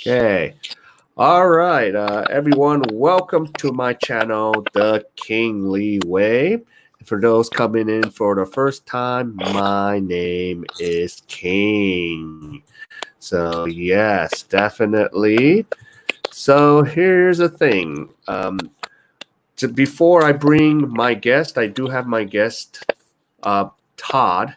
Okay. All right, everyone, welcome to my channel, The Kingly Way. For those coming in for the first time, my name is King. So, yes, definitely. So, here's the thing. Before I bring my guest, I do have my guest, Todd.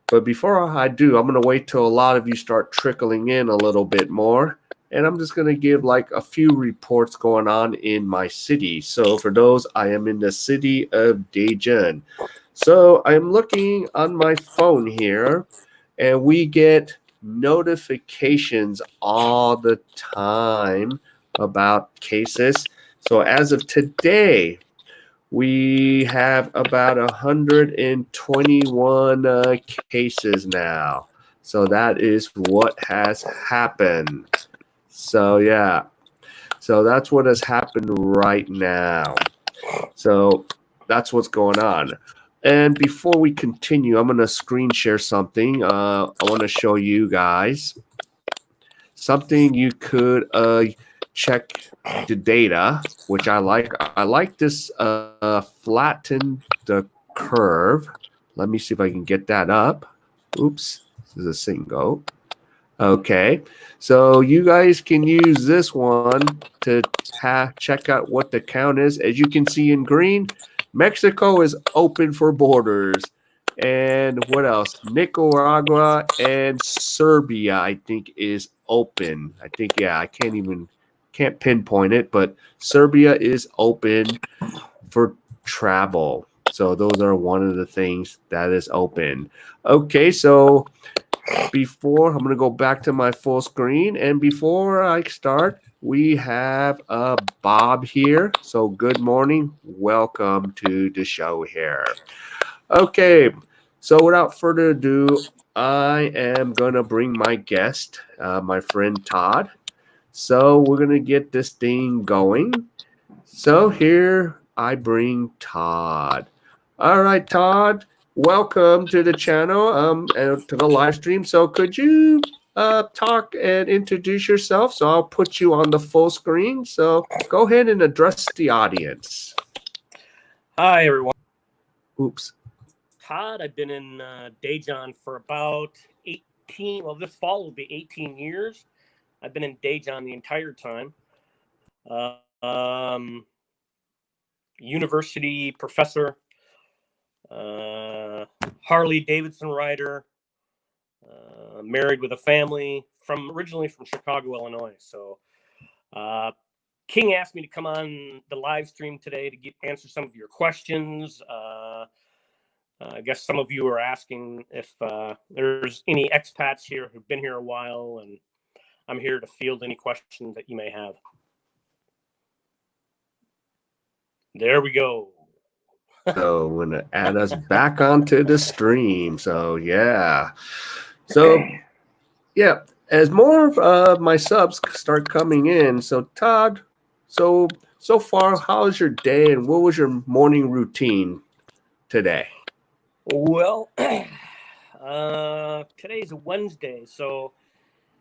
But before I do, I'm going to wait till a lot of you start trickling in a little bit more. And I'm just going to give like a few reports going on in my city. So for those, I am in the city of Daejeon. So I'm looking on my phone here, and we get notifications all the time about cases. So as of today, we have about 121 cases now. So that is what has happened. So yeah. So that's what has happened right now. So that's what's going on. And before we continue, I'm going to screen share something. I want to show you guys something you could check the data, which I like. I like this flatten the curve. Let me see if I can get that up. Oops, this is a single. Okay, so you guys can use this one to check out what the count is. As you can see in green, Mexico is open for borders. And what else? Nicaragua and Serbia, I think, is open. I think, yeah, I can't pinpoint it, but Serbia is open for travel. So those are one of the things that is open. Okay, so I'm going to go back to my full screen. And before I start, we have Bob here. So good morning. Welcome to the show here. Okay, so without further ado, I am going to bring my guest, my friend Todd. So we're going to get this thing going. So here I bring Todd. All right, Todd, welcome to the channel, and to the live stream. So could you talk and introduce yourself? So I'll put you on the full screen. So go ahead and address the audience. Hi, everyone. Oops. Todd, I've been in Daejeon for about 18, well, this fall will be 18 years. I've been in Daejeon the entire time. University professor, Harley Davidson rider, married with a family, originally from Chicago, Illinois. So King asked me to come on the live stream today to answer some of your questions. I guess some of you are asking if there's any expats here who've been here a while, and I'm here to field any questions that you may have. There we go. So I'm going to add us back onto the stream. So yeah. So yeah, as more of my subs start coming in. So Todd, so far, how's your day and what was your morning routine today? Well, today's a Wednesday, so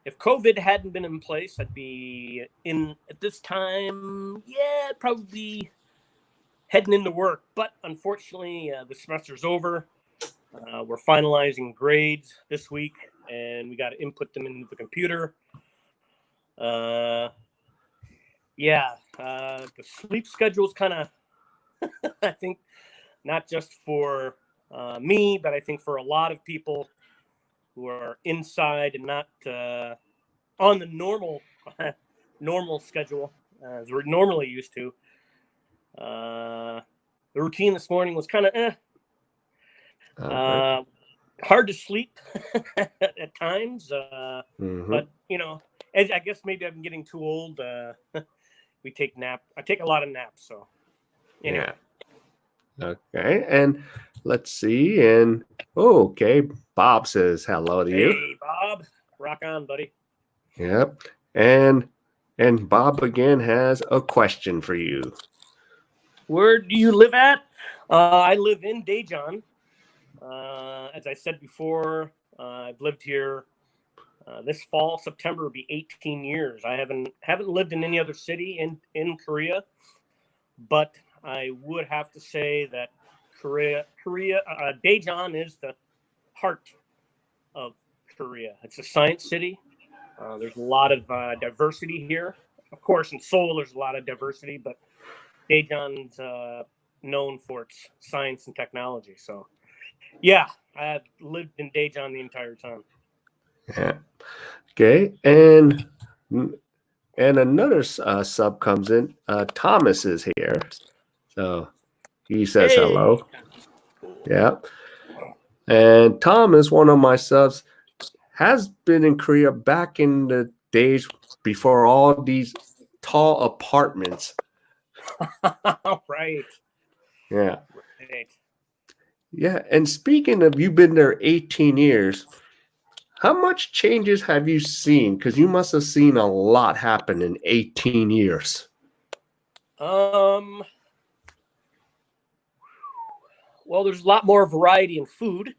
if COVID hadn't been in place, I'd be in at this time. Yeah, probably heading into work. But unfortunately, the semester's over. We're finalizing grades this week, and we got to input them into the computer. The sleep schedule's kind of, I think, not just for me, but I think for a lot of people who are inside and not on the normal schedule as we're normally used to. The routine this morning was kind of hard to sleep at times, but I guess maybe I'm getting too old. I take a lot of naps, so anyway. Yeah. Okay, and let's see. And okay, Bob says hello to you. Hey, Bob, rock on, buddy. Yep, and Bob again has a question for you. Where do you live at? I live in Daejeon. As I said before, I've lived here This fall, September, will be 18 years. I haven't lived in any other city in Korea, but I would have to say that Daejeon is the heart of Korea. It's a science city. There's a lot of diversity here. Of course, in Seoul, there's a lot of diversity, but Daejeon's known for its science and technology. So, yeah, I've lived in Daejeon the entire time. Yeah. Okay. And another sub comes in. Thomas is here. So he says hello. Yeah. And Thomas, one of my subs, has been in Korea back in the days before all these tall apartments. Right. Yeah. Right. Yeah. And speaking of, you've been there 18 years. How much changes have you seen? Because you must have seen a lot happen in 18 years. Well, there's a lot more variety in food.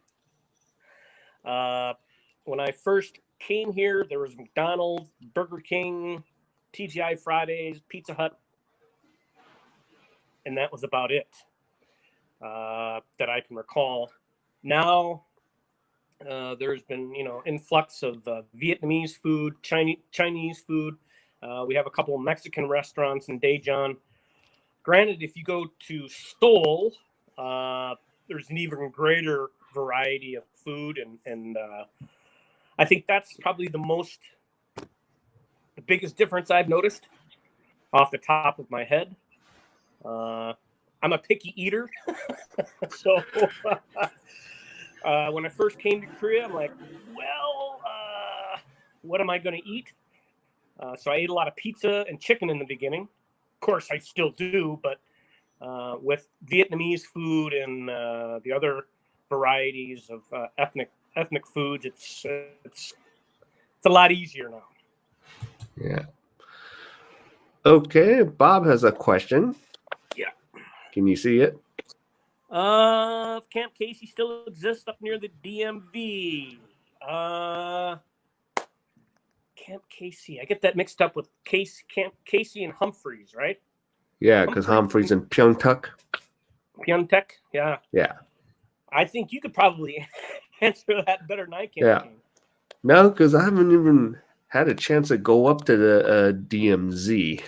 When I first came here, there was McDonald's, Burger King, TGI Fridays, Pizza Hut, and that was about it that I can recall. Now, there's been, influx of Vietnamese food, Chinese food. We have a couple of Mexican restaurants in Daejeon. Granted, if you go to Seoul, there's an even greater variety of food, and I think that's probably the biggest difference I've noticed off the top of my head. I'm a picky eater, so when I first came to Korea, I'm like, well, what am I going to eat? So I ate a lot of pizza and chicken in the beginning. Of course, I still do, but with Vietnamese food and the other varieties of ethnic foods, it's a lot easier now. Yeah. Okay, Bob has a question. Yeah. Can you see it? If Camp K.A.E still exists up near the DMV. Camp K.A.E. I get that mixed up with Camp K.A.E and Humphreys, right? Yeah, because Humphreys in Pyeongtaek. Pyeongtaek, yeah. Yeah. I think you could probably answer that better than I can. Yeah. No, because I haven't even had a chance to go up to the DMZ.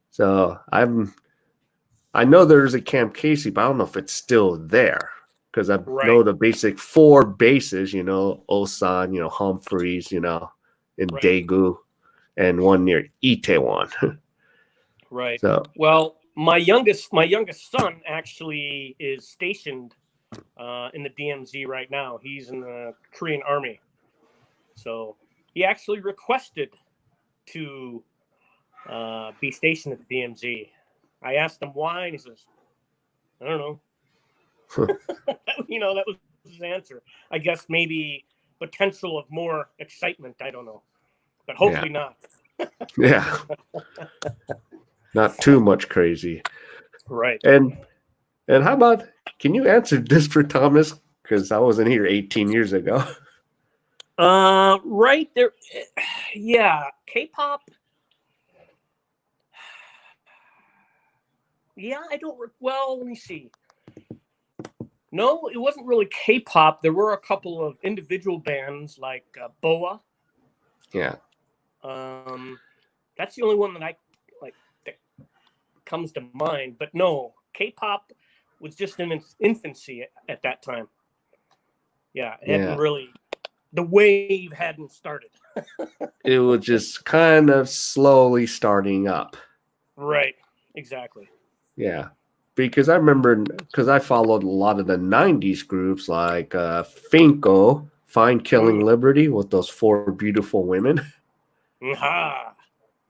So I know there's a Camp K.A.E, but I don't know if it's still there. Because I know the basic 4 bases, Osan, Humphreys, in Daegu, and one near Itaewon. Right. So, well, my youngest son actually is stationed in the DMZ right now. He's in the Korean Army. So he actually requested to be stationed at the DMZ. I asked him why, and he says, I don't know. That was his answer. I guess maybe potential of more excitement. I don't know. But hopefully not. Yeah. Not too much crazy. Right. And how about, can you answer this for Thomas? Because I wasn't here 18 years ago. Right there. Yeah. K-pop. Yeah, well, let me see. No, it wasn't really K-pop. There were a couple of individual bands like BoA. Yeah. That's the only one that I like that comes to mind. But no, K-pop was just in its infancy at that time. Yeah, it hadn't really, the wave hadn't started. It was just kind of slowly starting up. Right, exactly. Yeah, because I remember, because I followed a lot of the 90s groups like Finko, Find Killing Liberty, with those 4 beautiful women.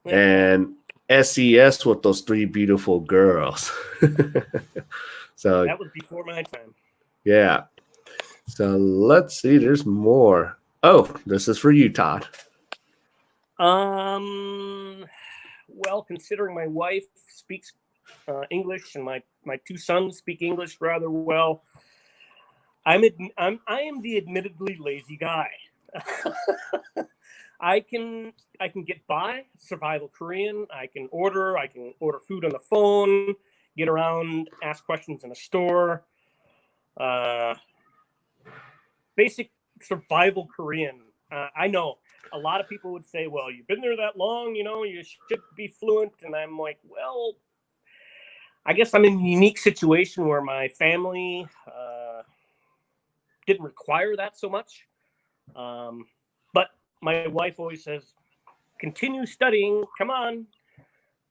And SES with those 3 beautiful girls. So that was before my time. Yeah. So let's see. There's more. Oh, this is for you, Todd. Well, considering my wife speaks English and my 2 sons speak English rather well, I am the admittedly lazy guy. I can get by survival Korean. I can order food on the phone, get around, ask questions in a store. Basic survival Korean. I know a lot of people would say, well, you've been there that long, you should be fluent. And I'm like, well, I guess I'm in a unique situation where my family didn't require that so much. But my wife always says, continue studying. Come on.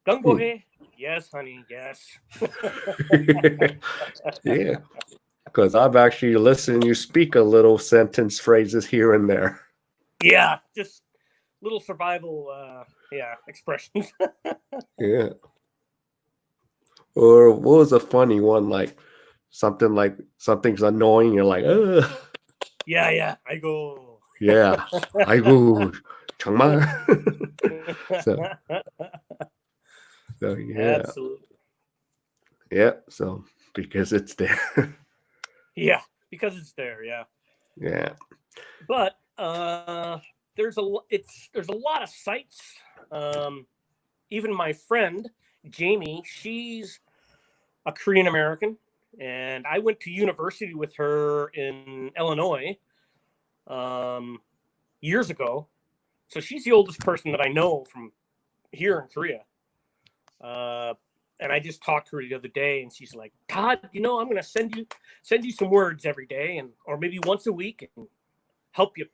Dungbohe. Yes, honey. Yes. Yeah. Because I've actually listened you speak a little sentence phrases here and there. Yeah. Just little survival expressions. Yeah. Or what was a funny one? Like something's annoying. You're like, ugh. Yeah. I go. Yeah. 아이고, 정말. so yeah. Absolutely. Yeah. So because it's there. Yeah. Because it's there. Yeah. Yeah. But there's a lot of sites. Even my friend Jamie, she's a Korean American, and I went to university with her in Illinois years ago. So she's the oldest person that I know from here in Korea. And I just talked to her the other day, and she's like, Todd, I'm going to send you some words every day, or maybe once a week, and help you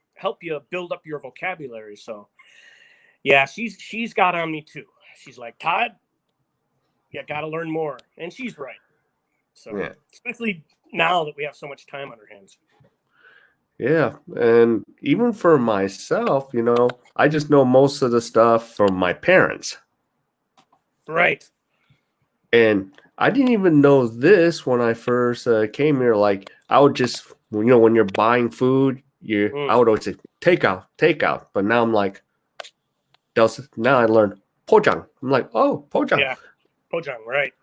build up your vocabulary. So yeah, she's got on me too. She's like, Todd, you got to learn more. And she's right. So yeah. Especially now that we have so much time on our hands. Yeah. And even for myself, I just know most of the stuff from my parents. Right. And I didn't even know this when I first came here. Like, I would just, when you're buying food, I would always say, take out. But now I'm like, now I learned pojang. I'm like, oh, pojang. Yeah, pojang, right.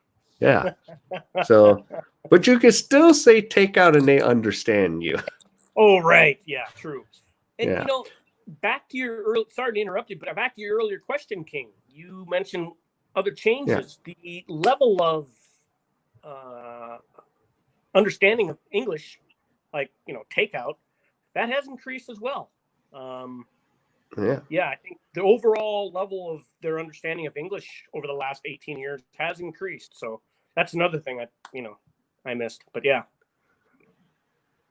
Yeah. So, but you can still say take out and they understand you. Oh, right. Yeah, true. And, yeah. Back to your sorry to interrupt you, but back to your earlier question, King. You mentioned other changes. Yeah. The level of understanding of English, like, takeout, that has increased as well. Yeah, I think the overall level of their understanding of English over the last 18 years has increased. So that's another thing I missed. But yeah.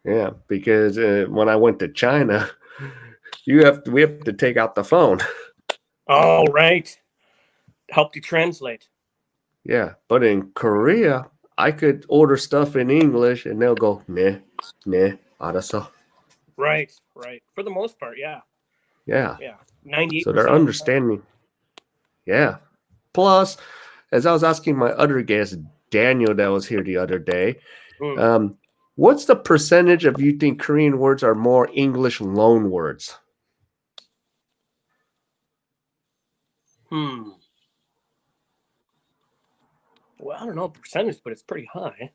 Yeah, because when I went to China, we have to take out the phone. Oh, right. Help you translate. Yeah, but in Korea, I could order stuff in English and they'll go, 네, 알았어. Right. For the most part, yeah. Yeah. 98%. So they're understanding. Yeah. Plus, as I was asking my other guest, Daniel, that was here the other day, what's the percentage of you think Korean words are more English loan words? Well, I don't know percentage, but it's pretty high.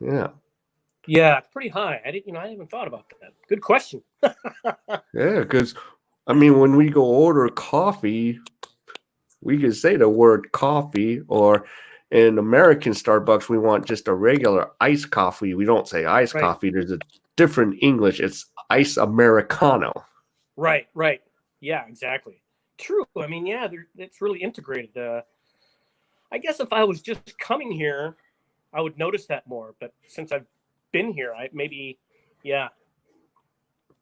Yeah. Yeah, it's pretty high. I haven't thought about that. Good question. Yeah, because when we go order coffee, we could say the word coffee, or in American Starbucks, we want just a regular iced coffee. We don't say iced coffee. There's a different English. It's ice Americano. Right. Yeah, exactly. True. It's really integrated. I guess if I was just coming here, I would notice that more. But since I've been here, I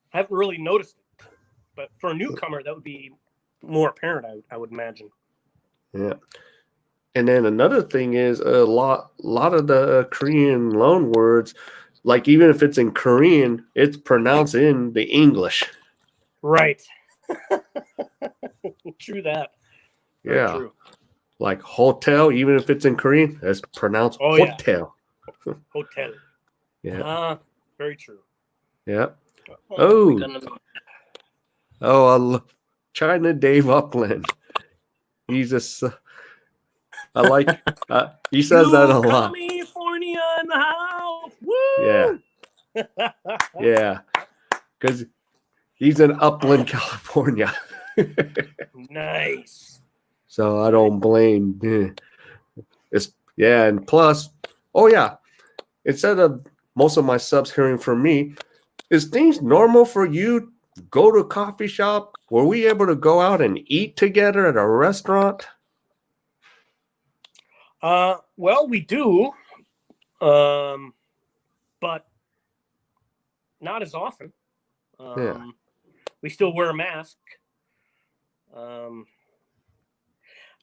haven't really noticed it. But for a newcomer, that would be more apparent, I would imagine. Yeah. And then another thing is a lot of the Korean loan words, like even if it's in Korean, it's pronounced in the English. Right. True that. Very true. Like hotel, even if it's in Korean, it's pronounced hotel. Yeah. Hotel. Yeah. Very true. Yeah. China Dave Upland. He's I like. He says that a lot. California in the house. Woo! Yeah. Yeah. Because He's in Upland, California. Nice. So I don't blame. It's and plus, oh yeah, instead of most of my subs hearing from me, is things normal for you? Go to a coffee shop? Were we able to go out and eat together at a restaurant? Well, we do, but not as often. Yeah. We still wear a mask.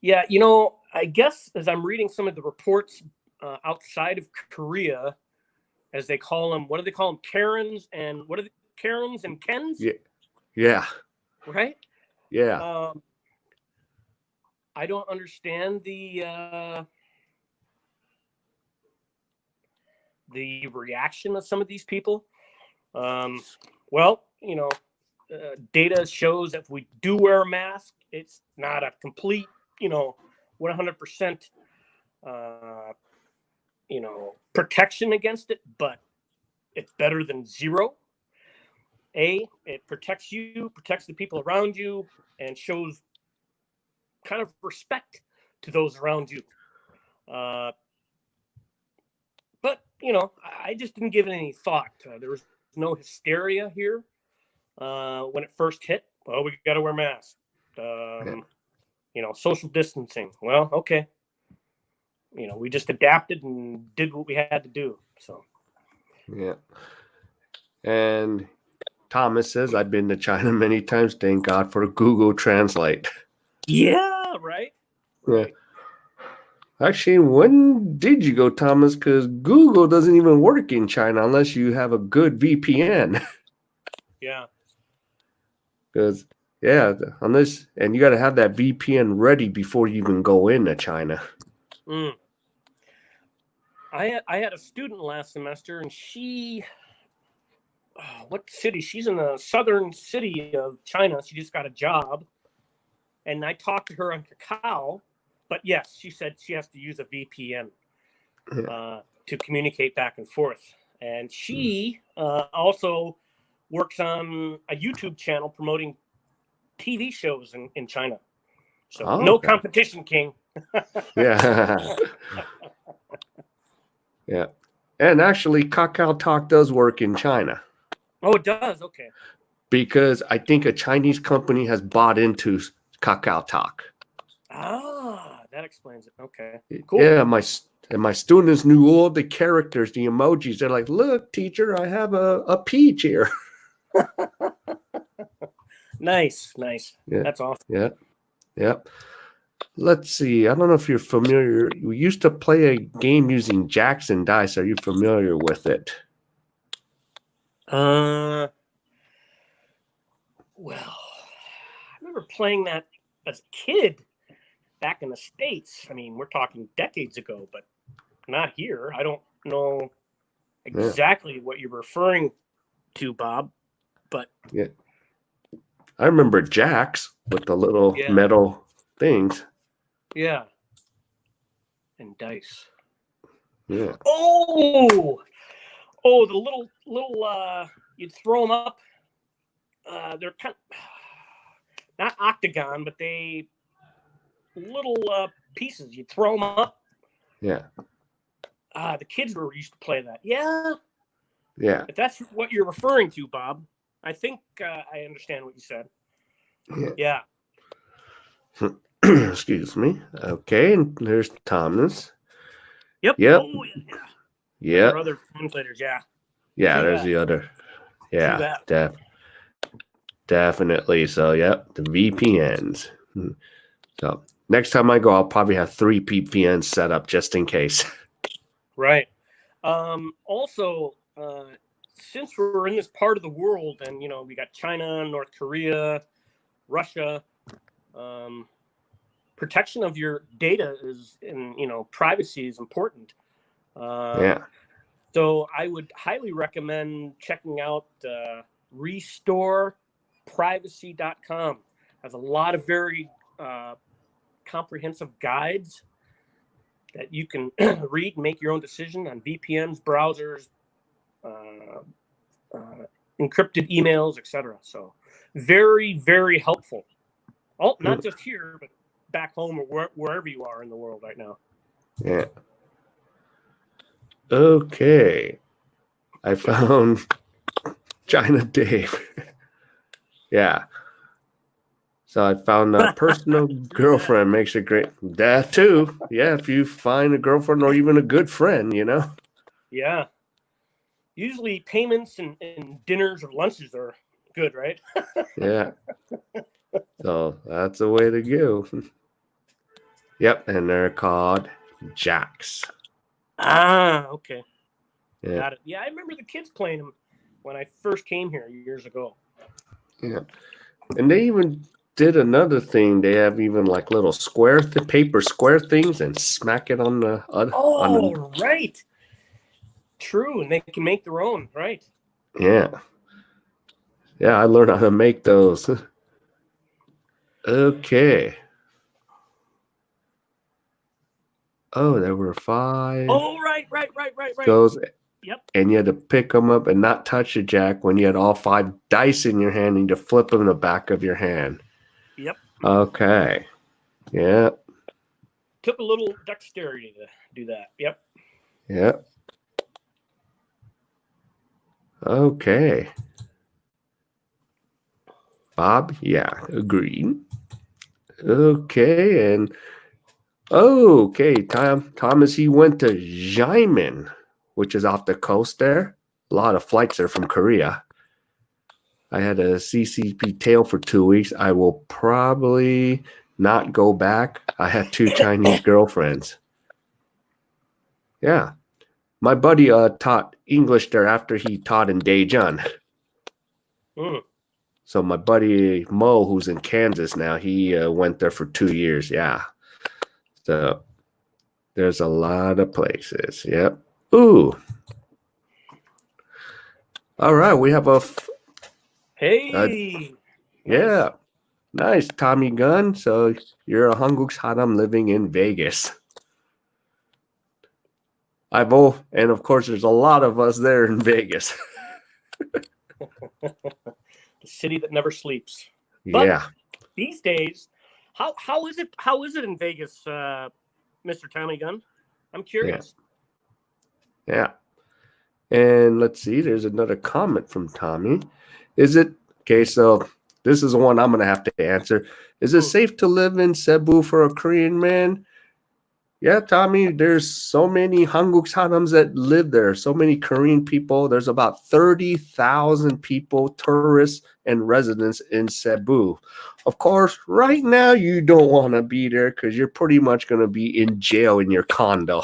Yeah, you know, I guess as I'm reading some of the reports outside of Korea, as they call them, what do they call them? Karens and what are the Karens and Kens? Yeah. Yeah. Right? Yeah. I don't understand the reaction of some of these people. Well, you know, data shows that if we do wear a mask, it's not a complete, 100%, protection against it, but it's better than zero. It protects you, protects the people around you, and shows kind of respect to those around you. But, I just didn't give it any thought. There was no hysteria here when it first hit. Well, we got to wear masks. Social distancing. Well, okay. We just adapted and did what we had to do. So. Yeah. And Thomas says, I've been to China many times. Thank God for Google Translate. Yeah, right. Yeah. Actually, when did you go, Thomas? Because Google doesn't even work in China unless you have a good VPN. Yeah. Because, yeah, unless, and you got to have that VPN ready before you even go into China. I had a student last semester, and what city? She's in the southern city of China. She just got a job. And I talked to her on Kakao, but yes, she said she has to use a VPN to communicate back and forth. And she also works on a YouTube channel promoting TV shows in China. So no competition, King. Yeah. Yeah. And actually, Kakao Talk does work in China. Oh, it does? Okay. Because I think a Chinese company has bought into Kakao Talk. Ah, that explains it. Okay, cool. Yeah, my students knew all the characters, the emojis. They're like, look, teacher, I have a peach here. Nice. Yeah. That's awesome. Yeah. Let's see. I don't know if you're familiar. We used to play a game using Jackson dice. Are you familiar with it? Well, I remember playing that as a kid back in the States. I mean, we're talking decades ago, but not here. I don't know exactly what you're referring to, Bob, but yeah, I remember jacks with the little metal things. Yeah. And dice. Yeah. Oh, the little you'd throw them up. They're kind of not octagon, but they little pieces. You'd throw them up. Yeah. The kids used to play that. Yeah. Yeah. If that's what you're referring to, Bob, I think I understand what you said. Yeah. Excuse me. Okay, and there's Thomas. Yep. Yep. Oh, yeah. Yep. There are other translators, yeah. Yeah, there's the other. Yeah, definitely. So, yep, the VPNs. So, next time I go, I'll probably have 3 VPNs set up just in case. Right. Also, since we're in this part of the world and, we got China, North Korea, Russia, protection of your data privacy is important. So I would highly recommend checking out restoreprivacy.com. Has a lot of very comprehensive guides that you can read and make your own decision on VPNs, browsers, encrypted emails, etc. So very, very helpful. Oh, not just here, but back home or wherever you are in the world right now. Yeah. Okay. I found China Dave. Yeah. So I found a personal girlfriend makes a great that too. Yeah, if you find a girlfriend or even a good friend, you know. Yeah. Usually payments and dinners or lunches are good, right? Yeah. So that's the way to go. Yep, and they're called jacks. Ah, okay. Yeah. Got it. Yeah, I remember the kids playing them when I first came here years ago. Yeah. And they even did another thing. They have even like little paper square things and smack it on the Right. True, and they can make their own, right? Yeah. Yeah, I learned how to make those. Okay. Oh, there were 5. Oh, right. Those, Yep. and you had to pick them up and not touch the jack when you had all 5 dice in your hand and you flip them in the back of your hand. Yep. Okay. Yeah. Took a little dexterity to do that. Yep. Yep. Okay. Bob, yeah, agreed. Okay, and okay, Thomas, he went to Xiamen, which is off the coast there. A lot of flights are from Korea. I had a CCP tail for 2 weeks. I will probably not go back. I had 2 Chinese girlfriends. Yeah. My buddy taught English there after he taught in Daejeon. So my buddy Mo, who's in Kansas now, he went there for 2 years. Yeah. So there's a lot of places. Yep. Ooh. All right. We have Hey. Yeah. Nice. Tommy Gunn. So you're a Hanguk Saram living in Vegas. And of course, there's a lot of us there in Vegas. The city that never sleeps. But yeah. These days, how is it? How is it in Vegas, Mr. Tommy Gunn? I'm curious. Yeah. And let's see. There's another comment from Tommy. Is it okay? So this is the one I'm going to have to answer. Is it safe to live in Cebu for a Korean man? Yeah, Tommy, there's so many Hanguk Sarams that live there, so many Korean people. There's about 30,000 people, tourists and residents in Cebu. Of course, right now you don't want to be there because you're pretty much going to be in jail in your condo.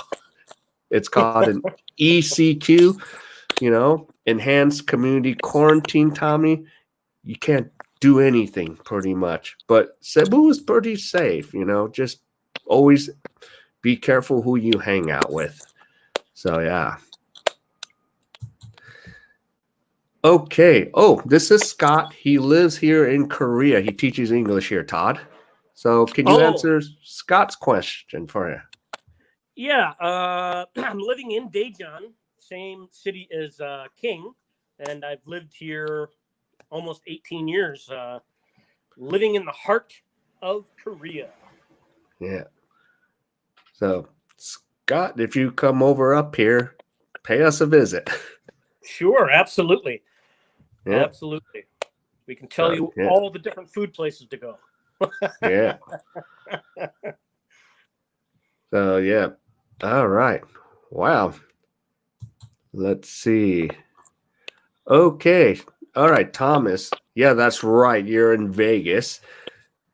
It's called an ECQ, enhanced community quarantine, Tommy. You can't do anything pretty much. But Cebu is pretty safe, just always be careful who you hang out with. So, yeah. Okay. Oh, this is Scott. He lives here in Korea. He teaches English here, Todd. So, can you answer Scott's question for you? Yeah. I'm living in Daejeon, same city as King, and I've lived here almost 18 years, living in the heart of Korea. Yeah. So, Scott, if you come over up here, pay us a visit. Sure, absolutely. Yeah. Absolutely. We can tell you all the different food places to go. Yeah. So, yeah. All right. Wow. Let's see. Okay. All right, Thomas. Yeah, that's right. You're in Vegas.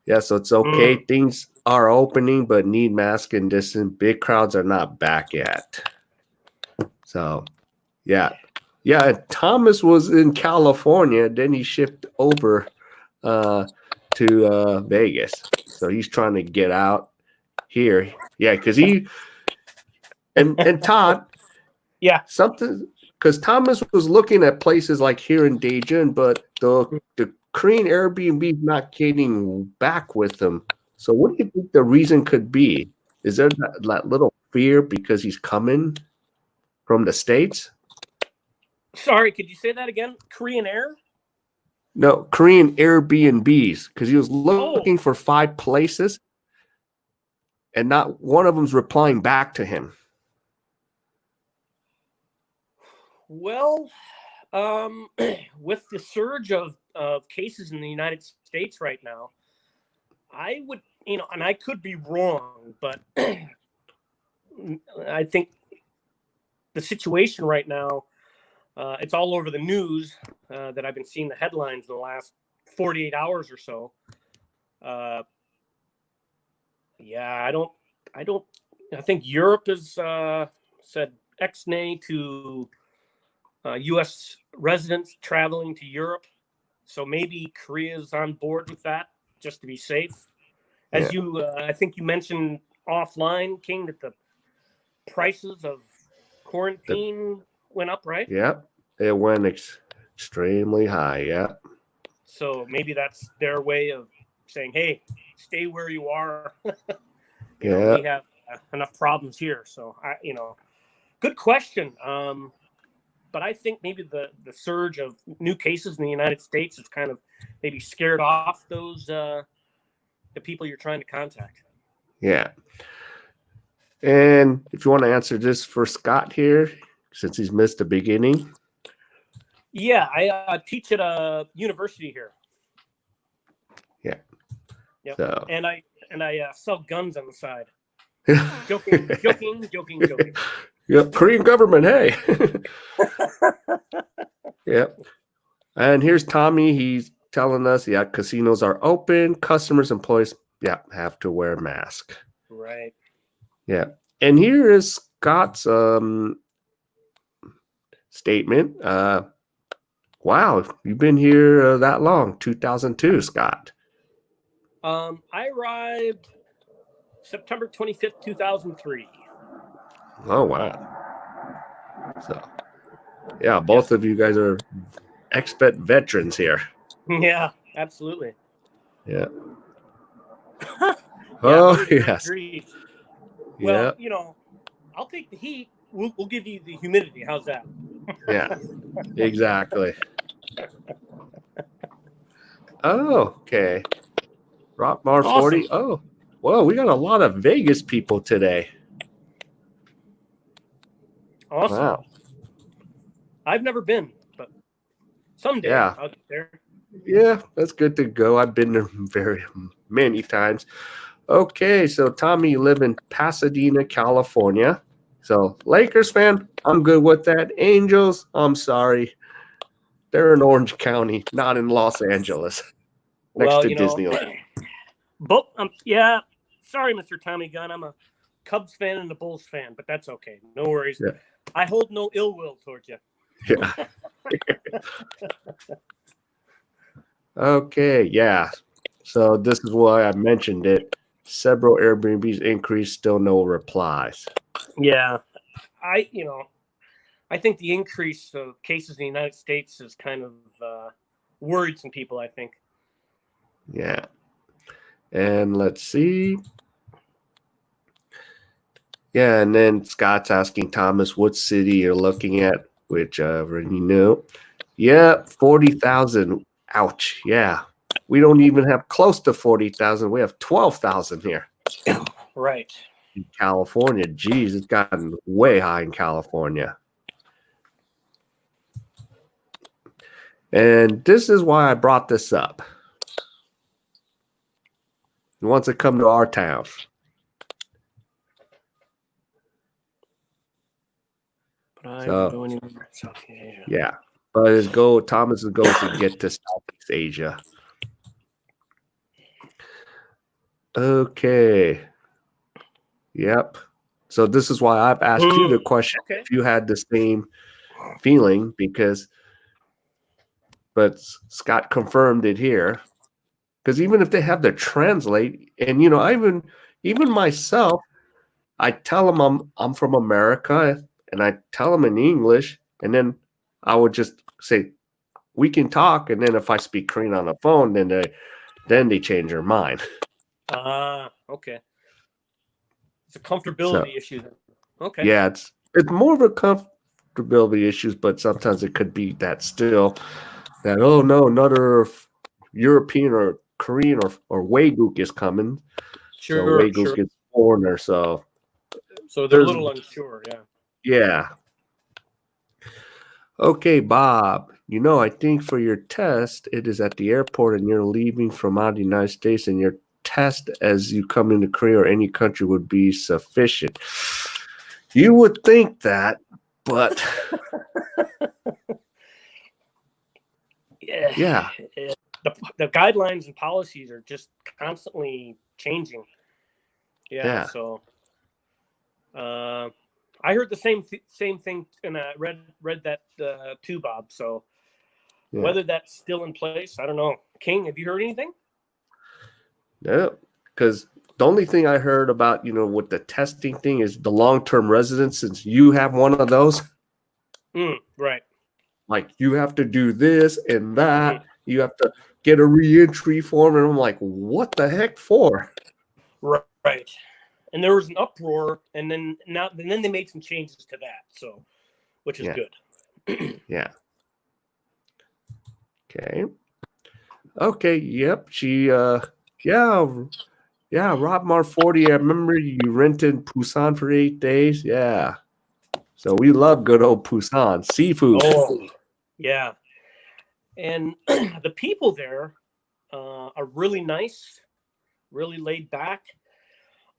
Yeah, so it's okay. Things are opening, but need mask and distance. Big crowds are not back yet. So, yeah. Yeah, Thomas was in California. Then he shipped over to Vegas. So he's trying to get out here. Yeah, because and Todd. Yeah. Something because Thomas was looking at places like here in Daejeon, but the Korean Airbnb is not getting back with them. So what do you think the reason could be? Is there that little fear because he's coming from the States? Sorry, could you say that again? Korean Air? No, Korean Airbnbs, because he was Oh, looking for 5 places and not one of them's replying back to him. well, with the surge of cases in the United States right now, I would, and I could be wrong, but I think the situation right now, it's all over the news that I've been seeing the headlines in the last 48 hours or so. Yeah, I think Europe has said ex-nay to U.S. residents traveling to Europe. So maybe Korea's on board with that just to be safe. As I think you mentioned offline, King, that the prices of quarantine went up, right? Yeah, it went extremely high. Yeah. So maybe that's their way of saying, hey, stay where you are. We have enough problems here. So, good question. But I think maybe the surge of new cases in the United States has kind of maybe scared off those the people you're trying to contact. Yeah. And if you want to answer this for Scott here, since he's missed the beginning. Yeah, I teach at a university here. Yeah. Yep. So. And I sell guns on the side. joking. Yep, Korean government, hey. Yep. And here's Tommy. He's telling us, casinos are open. Customers, employees, have to wear a mask. Right. Yeah. And here is Scott's statement. Wow, you've been here that long, 2002, Scott. I arrived September 25th, 2003. Oh, wow. So, yeah, both of you guys are expat veterans here. Yeah, absolutely. Yeah. Oh, yes. Well, I'll take the heat. We'll give you the humidity. How's that? Yeah, exactly. Oh, okay. Rockmar 40. Oh, whoa, we got a lot of Vegas people today. Awesome. Wow. I've never been, but someday I'll get there. Yeah, that's good to go. I've been there very many times. Okay, so Tommy, you live in Pasadena, California. So Lakers fan, I'm good with that. Angels, I'm sorry. They're in Orange County, not in Los Angeles, next to Disneyland. Both, sorry, Mr. Tommy Gunn. I'm a Cubs fan and a Bulls fan, but that's okay. No worries. Yeah. I hold no ill will towards you. Yeah. Okay, yeah. So this is why I mentioned it. Several Airbnbs increased, still no replies. Yeah. I think the increase of cases in the United States has kind of worried some people, I think. Yeah. And let's see. Yeah, and then Scott's asking Thomas what city you're looking at, which I already know. Yeah, 40,000. Ouch. Yeah. We don't even have close to 40,000. We have 12,000 here. Right. In California. Geez, it's gotten way high in California. And this is why I brought this up. He wants to come to our town. Yeah. But Thomas's goal is to get to Southeast Asia. Okay. Yep. So this is why I've asked you the question if you had the same feeling, but Scott confirmed it here. Because even if they have to translate, and even myself, I tell them I'm from America, and I tell them in English, and then I would just say we can talk, and then if I speak Korean on the phone, then they change their mind. Okay. It's a comfortability issue then. Okay. Yeah, it's more of a comfortability issues, but sometimes it could be that still that, oh no, another European or Korean or Waygook is coming. So Sure, Waygook sure. is foreigner. So So they're a there's, little unsure, yeah. yeah. Okay, Bob, I think for your test, it is at the airport and you're leaving from out of the United States, and your test as you come into Korea or any country would be sufficient. You would think that, but yeah. The guidelines and policies are just constantly changing. Yeah. So I heard the same thing, and I read that too, Bob. So whether that's still in place, I don't know. King, have you heard anything? No, because the only thing I heard about, with the testing thing is the long-term residence, since you have one of those. Right. Like, you have to do this and that. You have to get a reentry form. And I'm like, what the heck for? Right. And there was an uproar, and then they made some changes to that. So, which is good. Yeah. Okay. Yep. She, Rob Mar 40. I remember you rented Busan for 8 days. Yeah. So we love good old Busan seafood. Oh, yeah. And the people there are really nice, really laid back.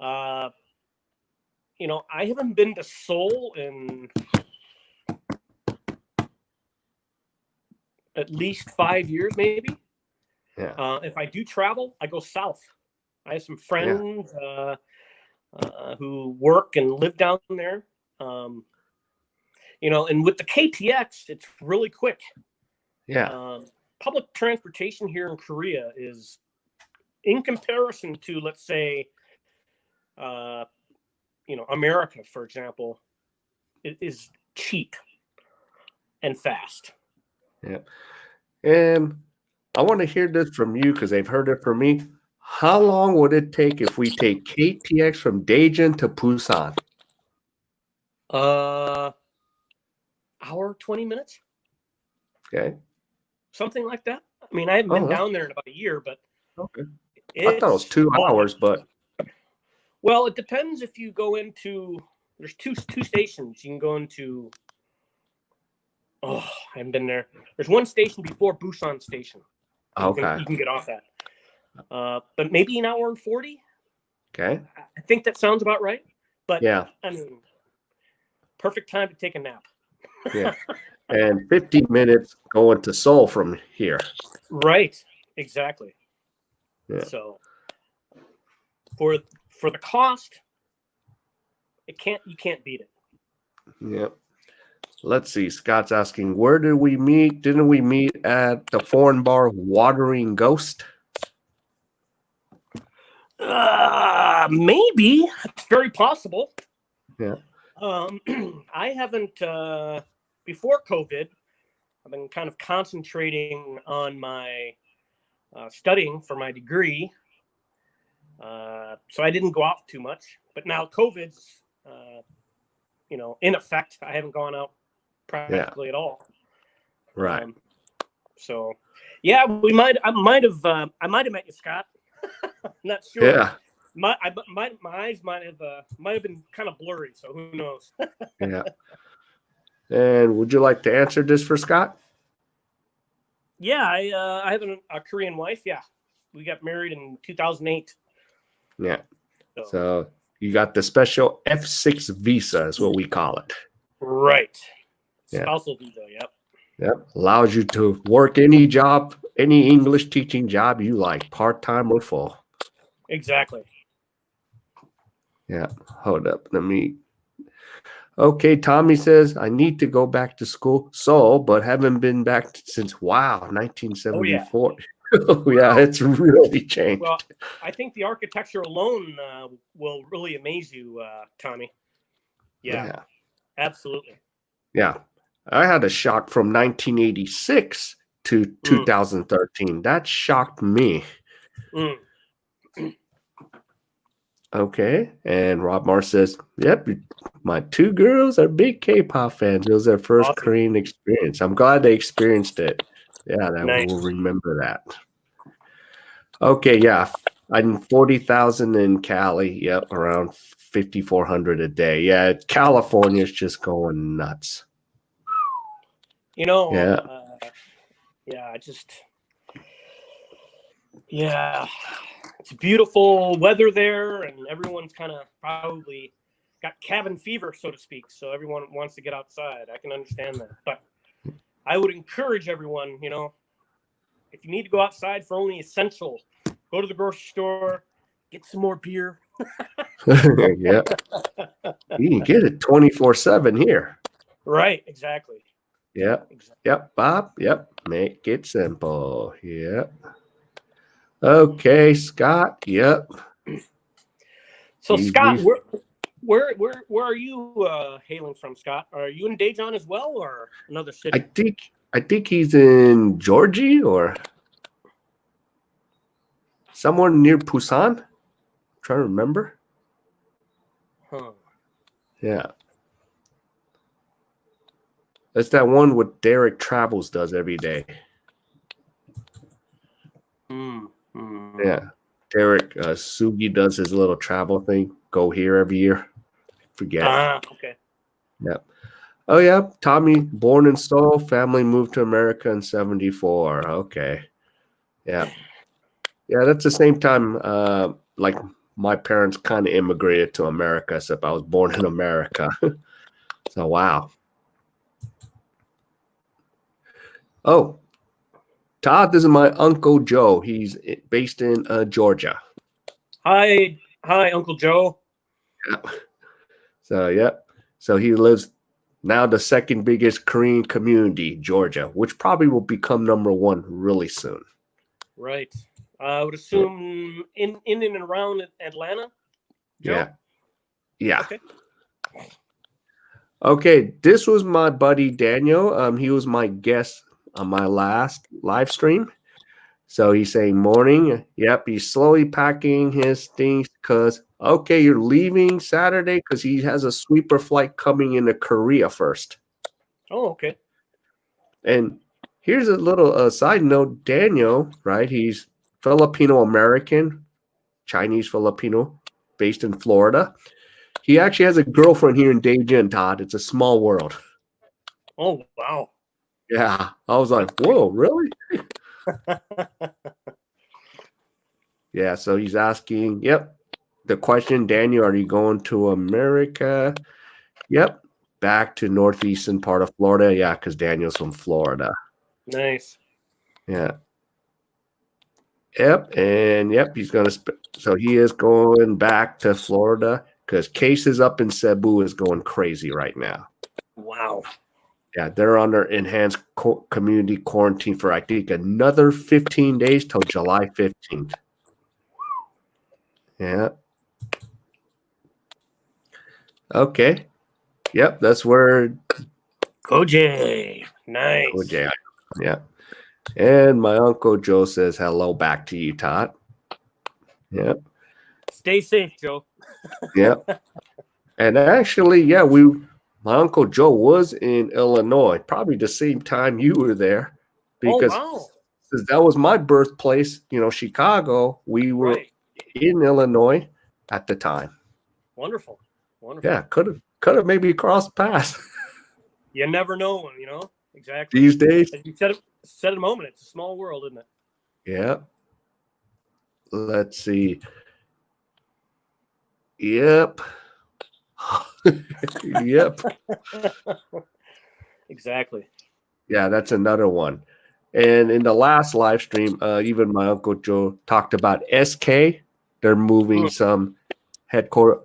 I haven't been to Seoul in at least 5 years, maybe. Yeah. If I do travel, I go south. I have some friends who work and live down there. And with the KTX, it's really quick. Yeah. Public transportation here in Korea is, in comparison to, let's say, America, for example, it is cheap and fast. Yeah. And I want to hear this from you because they've heard it from me. How long would it take if we take KTX from Daejeon to Busan? Hour, 20 minutes. Okay. Something like that. I mean, I haven't been down there in about a year, but okay. I thought it was 2 hours, but well, it depends if you go into. There's two stations. You can go into. Oh, I haven't been there. There's one station before Busan Station. You can get off at. But maybe an hour and 40. Okay. I think that sounds about right. But yeah, I mean, perfect time to take a nap. Yeah. And 15 minutes going to Seoul from here. Right. Exactly. Yeah. So for the cost, you can't beat it. Yep. Let's see. Scott's asking, where did we meet? Didn't we meet at the foreign bar Watering Ghost? Maybe. It's very possible. Yeah. I haven't before COVID. I've been kind of concentrating on my studying for my degree, so I didn't go out too much. But now COVID's, in effect, I haven't gone out practically at all. Right. So, yeah, I might have met you, Scott. I'm not sure. Yeah. My eyes might have been kind of blurry, so who knows? Yeah. And would you like to answer this for Scott? Yeah, I have a Korean wife. Yeah, we got married in 2008. Yeah. So you got the special F6 visa, is what we call it. Right. Yeah. Spousal visa. Yep. Yep. Allows you to work any job, any English teaching job you like, part-time or full. Exactly. Yeah. Hold up. Okay, Tommy says, I need to go back to school, but haven't been back since, 1974. Oh, yeah, it's really changed. Well, I think the architecture alone will really amaze you, Tommy. Yeah, absolutely. Yeah. I had a shock from 1986 to 2013. That shocked me. Okay. And Rob Mars says, yep, my two girls are big K-pop fans. It was their first Awesome. Korean experience. I'm glad they experienced it. Yeah, that Nice. we'll remember that. Okay, yeah. I'm 40,000 in Cali. Yep, around 5,400 a day. Yeah, California's just going nuts. You know, Yeah. yeah, it's beautiful weather there, and everyone's kind of probably got cabin fever, so to speak. So everyone wants to get outside. I can understand that, but I would encourage everyone, you know, if you need to go outside for only essential, go to the grocery store, get some more beer. Yeah. You can get it 24/7 here. Right, exactly. Yep. Exactly. Yep, Bob. Yep. Make it simple. Yep. Okay, Scott. Yep. So He's Scott, where are you hailing from, Scott? Are you in Daejeon as well, or another city? I think he's in Georgia or somewhere near Busan. I'm trying to remember. Huh. Yeah. That's that one what Derek Travels does every day. Yeah. Derek Sugi does his little travel thing. Go here every year. Forget. Okay. Yep. Oh yeah, Tommy, born in Seoul, family moved to America in '74. Okay. Yeah. Yeah, that's the same time like my parents kind of immigrated to America, except I was born in America. So wow. Oh, Todd, this is my Uncle Joe. He's based in Georgia. Hi, Uncle Joe. Yeah. So yeah. So he lives now the second biggest Korean community, Georgia, which probably will become #1 really soon. Right. I would assume in and around Atlanta, Joe? Yeah. Yeah. Okay. Okay, this was my buddy Daniel. He was my guest on my last live stream. So he's saying morning. Yep, he's slowly packing his things because okay, you're leaving Saturday because he has a sweeper flight coming into Korea first. Oh, okay. And here's a little side note: Daniel, right? He's Filipino American, Chinese Filipino, based in Florida. He actually has a girlfriend here in Daejeon, Todd. It's a small world. Oh, wow. Yeah, I was like, whoa, really? Yeah, so he's asking, yep, the question, Daniel, are you going to America? Yep, back to northeastern part of Florida. Yeah, because Daniel's from Florida. Nice. Yeah. Yep, and yep, he's going to, so he is going back to Florida because cases up in Cebu is going crazy right now. Wow. Yeah, they're under enhanced community quarantine for, I think, another 15 days till July 15th. Yeah. Okay. Yep, that's where OJ. Nice. OJ. Yeah. And my Uncle Joe says hello back to you, Todd. Yep. Stay safe, Joe. Yep. And actually, yeah, my Uncle Joe was in Illinois, probably the same time you were there. Because wow. since that was my birthplace, Chicago, we were in Illinois at the time. Wonderful. Wonderful. Yeah, could have maybe crossed paths. You never know, exactly. These days. As you said a moment, it's a small world, isn't it? Yeah. Let's see. Yep. Yep. Exactly. Yeah, that's another one. And in the last live stream, even my Uncle Joe talked about SK. They're moving some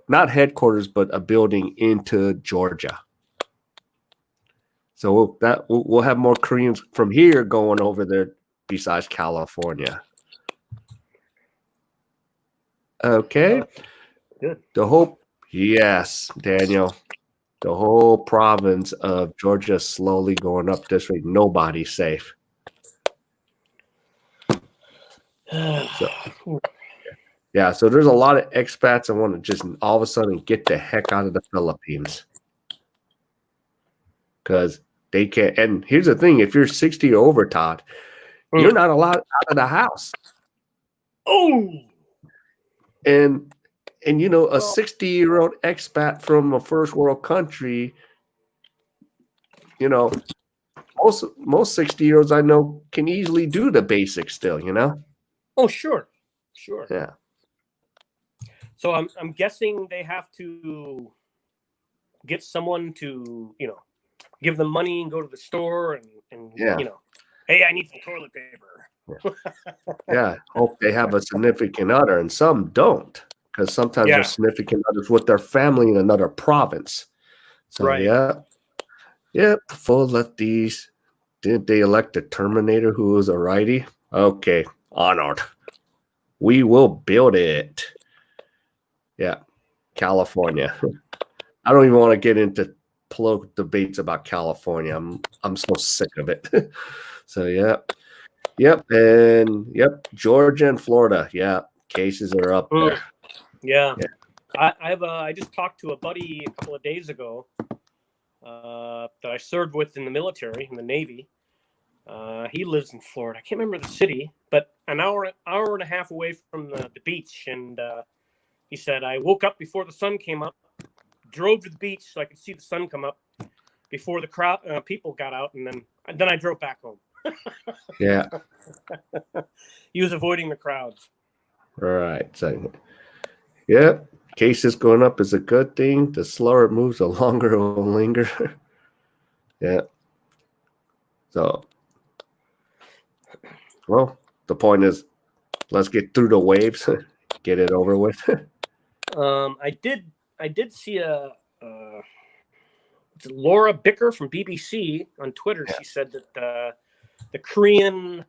not headquarters, but a building into Georgia. So we'll have more Koreans from here going over there besides California. Okay. Good. Yes, Daniel. The whole province of Georgia slowly going up this way. Nobody's safe. So, Yeah, so there's a lot of expats that want to just all of a sudden get the heck out of the Philippines because they can't. And here's the thing: if you're 60 or over, Todd, you're not allowed out of the house. Oh, And you know, a 60-year-old expat from a first world country, you know, most 60-year-olds I know can easily do the basics still, you know? oh, sure. Yeah. So I'm guessing they have to get someone to, give them money and go to the store and Yeah. hey, I need some toilet paper. Yeah. Hope they have a significant other, and some don't, because sometimes Yeah. their significant others with their family in another province. So Right. yeah, full lefties. Didn't they elect a Terminator who was a righty? Okay, honored. We will build it. Yeah, California. I don't even want to get into political debates about California. I'm so sick of it. So yep, Georgia and Florida. Yeah, cases are up there. Yeah. I just talked to a buddy a couple of days ago that I served with in the military, in the Navy. He lives in Florida. I can't remember the city, but an hour and a half away from the beach. And he said, I woke up before the sun came up, drove to the beach so I could see the sun come up before the crowd people got out, and then I drove back home. Yeah. He was avoiding the crowds. Right. So, yep. Cases going up is a good thing. The slower it moves, the longer it will linger. Yeah. So, well, the point is, let's get through the waves, get it over with. I did see Laura Bicker from BBC on Twitter. Yeah. She said that the Korean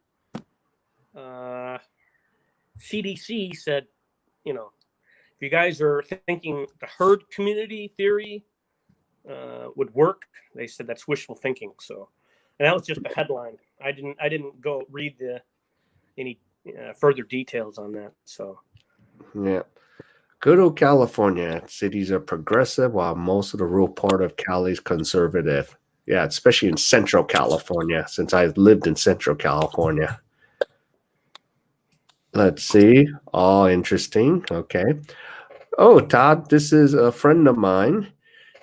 CDC said, if you guys are thinking the herd community theory would work, they said that's wishful thinking. So, and that was just the headline. I didn't go read any further details on that. So, Yeah. Good old California. Cities are progressive while most of the rural part of Cali is conservative. Yeah, especially in Central California, since I lived in Central California. Let's see. All interesting. Okay. Oh, Todd, this is a friend of mine.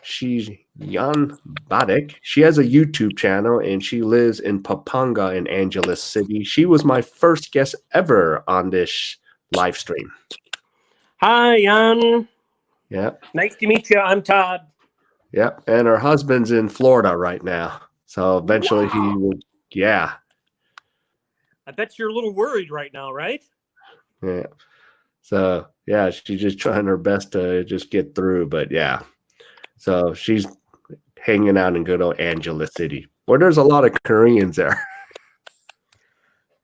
She's Jan Badek. She has a YouTube channel and she lives in Papanga in Angeles City. She was my first guest ever on this live stream. hi, Jan. Yeah. Nice to meet you. I'm Todd. Yeah. And her husband's in Florida right now. So eventually he would, yeah. I bet you're a little worried right now, right? Yeah. So, yeah, she's just trying her best to just get through. But yeah. So she's hanging out in good old Angeles City, where there's a lot of Koreans there.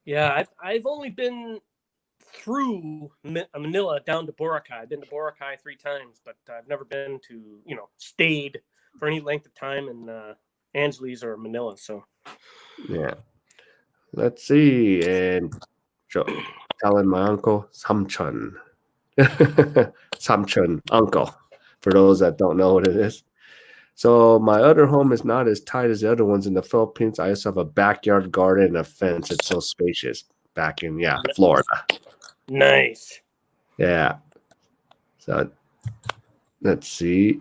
Yeah, I've only been through Manila down to Boracay. I've been to Boracay 3 times, but I've never been to, stayed for any length of time in Angeles or Manila. So, Yeah. Let's see. And telling my uncle, Samchun. Samchun, uncle, for those that don't know what it is. So my other home is not as tight as the other ones in the Philippines. I also have a backyard garden and a fence. It's so spacious back in, Florida. nice. Yeah. So let's see.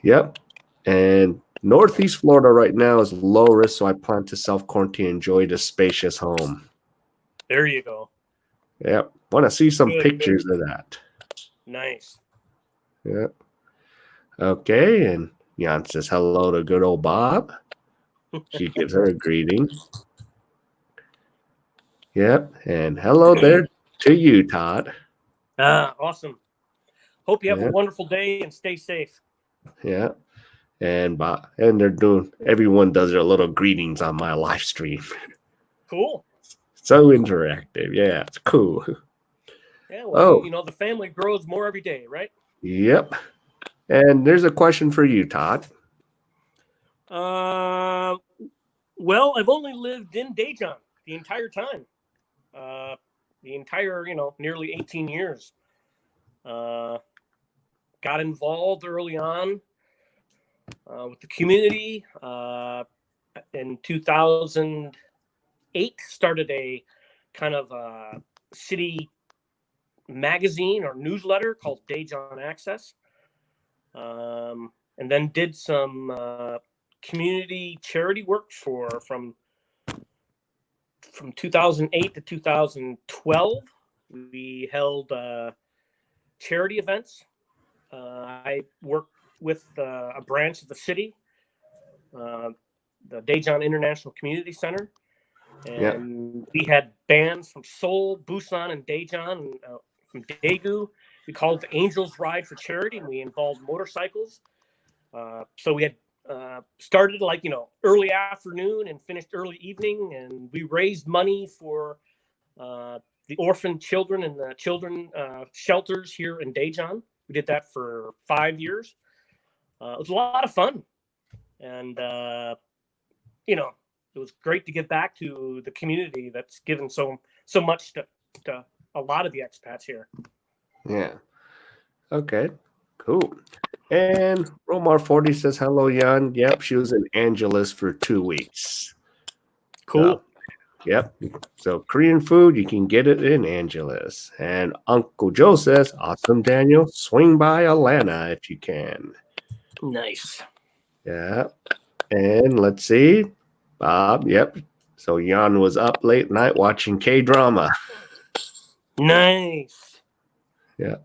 Yep. And Northeast Florida right now is low risk, so I plan to self-quarantine and enjoy the spacious home. There you go. Yep. Want to see some Good. pictures of that. Nice. Yep. Okay, and Jan says hello to good old Bob. She gives her a greeting. Yep, and hello there to you, Todd. Awesome. Hope you have a wonderful day and stay safe. Yeah. And Bob, and everyone does their little greetings on my live stream. Cool. So interactive. Yeah, it's cool. Yeah, well, the family grows more every day, right? Yep. And there's a question for you, Todd. Well, I've only lived in Daejeon the entire time. the entire, nearly 18 years. Got involved early on with the community. In 2008, started a kind of city magazine or newsletter called Dejan Access. And then did some community charity work from 2008 to 2012. We held charity events. I worked with a branch of the city, the Dejan International Community Center. And we had bands from Seoul, Busan, and Daejeon, from Daegu. We called it the Angels Ride for Charity, and we involved motorcycles. So we had started early afternoon and finished early evening, and we raised money for the orphan children and the children shelters here in Daejeon. We did that for 5 years. It was a lot of fun, and it was great to give back to the community that's given so much to a lot of the expats here. Yeah. Okay. Cool. And Romar40 says, hello, Jan. Yep, she was in Angeles for 2 weeks. Cool. Yep. So Korean food, you can get it in Angeles. And Uncle Joe says, awesome, Daniel. Swing by Atlanta if you can. Nice. Yeah. And let's see. Bob, yep. So Jan was up late night watching K-drama. Nice. Yeah.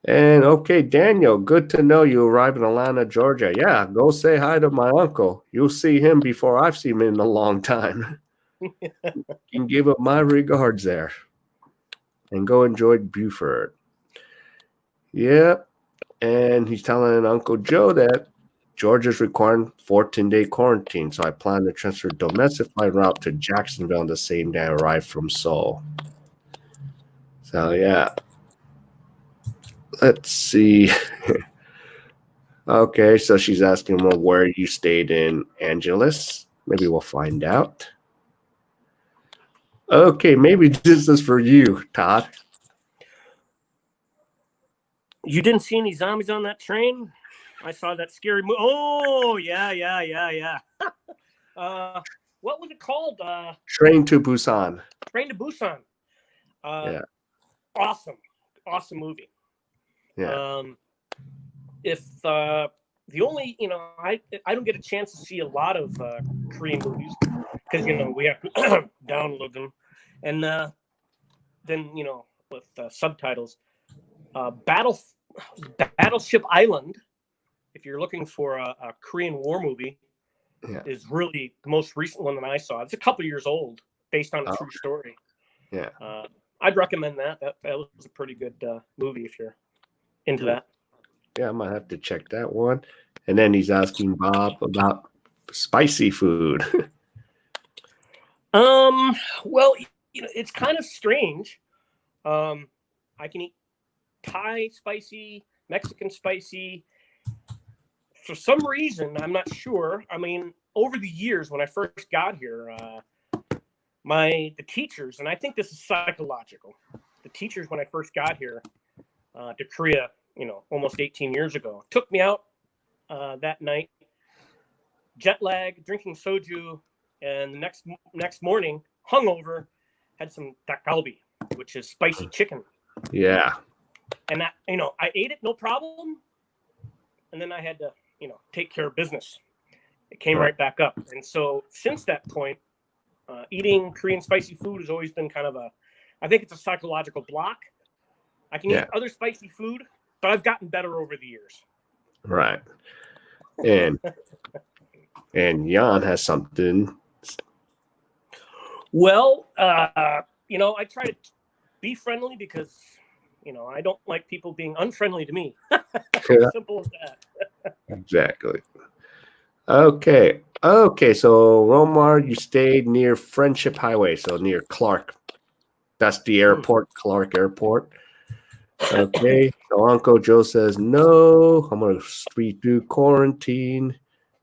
And okay, Daniel, good to know you arrived in Atlanta, Georgia. Yeah, go say hi to my uncle. You'll see him before I've seen him in a long time. You can give up my regards there. And go enjoy Buford. Yep. And he's telling Uncle Joe that Georgia's requiring 14-day quarantine, so I plan to transfer domestic flight route to Jacksonville on the same day I arrive from Seoul. So, yeah. Let's see. Okay, so she's asking where you stayed in Angeles. Maybe we'll find out. Okay, maybe this is for you, Todd. You didn't see any zombies on that train? I saw that scary movie. Oh, yeah. What was it called? Train to Busan. Train to Busan. Yeah. Awesome movie. Yeah. If the only, I don't get a chance to see a lot of Korean movies because, we have to download them. And then, with subtitles. Battleship Island, if you're looking for a Korean War movie, is really the most recent one that I saw. It's a couple years old, based on a true story. Yeah. I'd recommend that. That was a pretty good movie if you're into that. Yeah, I might have to check that one. And then he's asking Bob about spicy food. Well, it's kind of strange. I can eat Thai spicy, Mexican spicy. For some reason, I'm not sure. I mean, over the years when I first got here, the teachers, and I think this is psychological. The teachers when I first got here to Korea, almost 18 years ago, took me out that night, jet lag, drinking soju, and the next morning, hungover, had some dakgalbi, which is spicy chicken. Yeah. And that, I ate it, no problem. And then I had to, take care of business. It came right back up. And so since that point, eating Korean spicy food has always been kind of I think it's a psychological block. I can eat other spicy food, but I've gotten better over the years. Right. And Jan has something. Well, I try to be friendly because, I don't like people being unfriendly to me. Simple as that. Exactly. Okay. So Romar, you stayed near Friendship Highway, so near Clark. That's the airport, Clark Airport. Okay. So Uncle Joe says no. I'm gonna street through quarantine.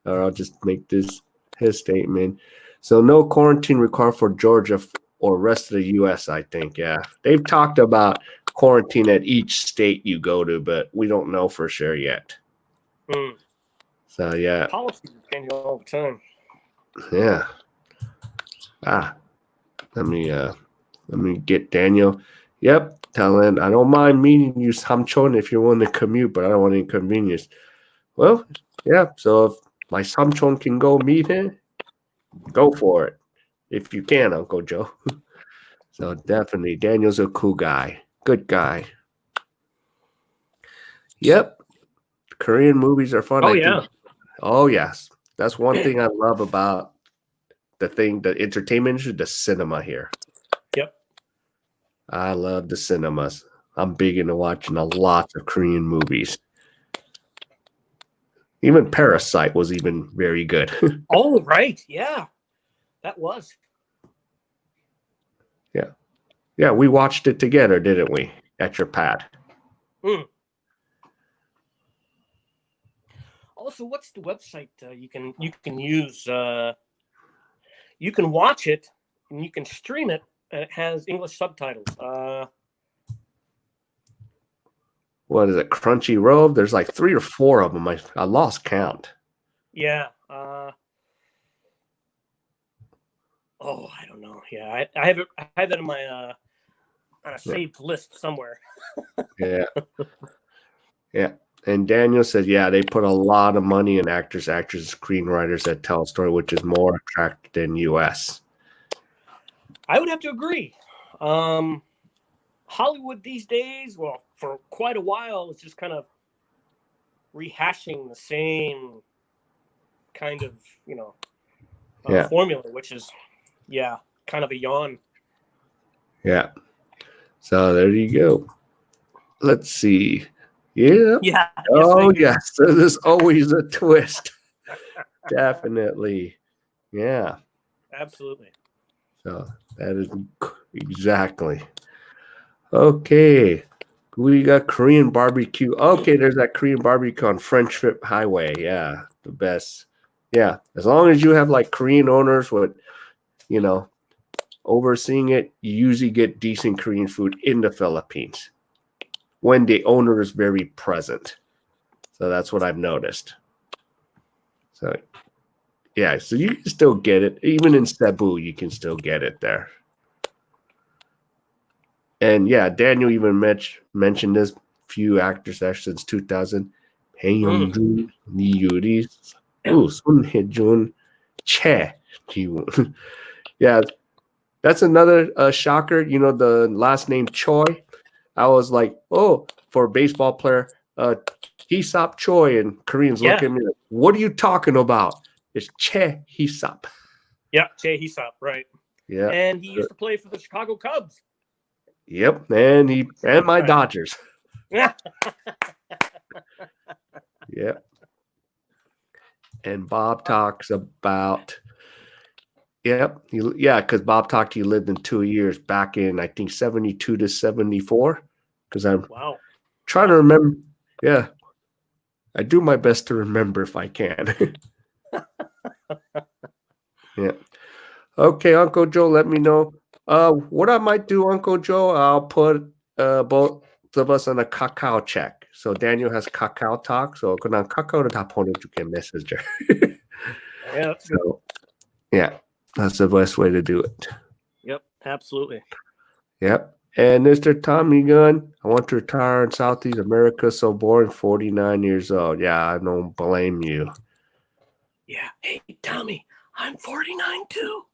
Or I'll just make this his statement. So no quarantine required for Georgia or rest of the U.S., I think. Yeah. They've talked about quarantine at each state you go to, but we don't know for sure yet. So, yeah. Policies are changing all the time. Yeah. Let me get Daniel. Yep. Telling, I don't mind meeting you samchon if you're willing to commute, but I don't want any inconvenience. Well, yeah. So if my samchon can go meet him, go for it. If you can, Uncle Joe. So definitely, Daniel's a cool guy. Good guy. Yep. Korean movies are fun. Oh, I yeah. think. Oh, yes. That's one thing I love about the entertainment industry, the cinema here. Yep. I love the cinemas. I'm big into watching a lot of Korean movies. Even Parasite was even very good. Oh, right. Yeah. That was. Yeah. Yeah, we watched it together, didn't we? At your pad. Also, what's the website you can use? You can watch it and you can stream it, and it has English subtitles. What is it? Crunchyroll? There's like 3 or 4 of them. I lost count. Yeah. Oh, I don't know. Yeah, I have it. I have that in my on a saved list somewhere. Yeah. Yeah. And Daniel said, yeah, they put a lot of money in actors, actresses, screenwriters that tell a story, which is more attractive than U.S. I would have to agree. Hollywood these days, well, for quite a while, it's just kind of rehashing the same kind of, formula, which is, kind of a yawn. Yeah. So there you go. Let's see. Yeah. Yeah. Oh, yes. There's always a twist. Definitely. Yeah. Absolutely. So that is exactly. Okay. We got Korean barbecue. Okay, there's that Korean barbecue on French Strip Highway. Yeah, the best. Yeah, as long as you have like Korean owners with, overseeing it, you usually get decent Korean food in the Philippines when the owner is very present. So that's what I've noticed. So, yeah, so you can still get it. Even in Cebu, you can still get it there. And yeah, Daniel even mentioned this few actors actually since 2000. Hae Young-jun, Lee Yuri, Sun Hye-jun, Che Ji-woon. Yeah, that's another shocker. The last name Choi. I was like, oh, for a baseball player, Hisap Choi, and Koreans look at me like, what are you talking about? It's Che Hisap. Yeah, Che Hisap, right. Yeah. And he used to play for the Chicago Cubs. Yep, and my Dodgers. Yeah. Yep. And Bob talks about, because Bob talked he lived in 2 years back in, I think, 72 to 74. Because I'm trying to remember. Yeah. I do my best to remember if I can. Yeah. Okay, Uncle Joe, let me know. What I might do, Uncle Joe, I'll put both of us on a Kakao check. So Daniel has Kakao Talk. So 그냥 카카오를 다 보내줄게, messenger. Yeah, that's good. So, yeah, that's the best way to do it. Yep, absolutely. Yep. And Mr. Tommy Gunn, I want to retire in Southeast America. So boring, 49 years old. Yeah, I don't blame you. Yeah. Hey, Tommy, I'm 49 too.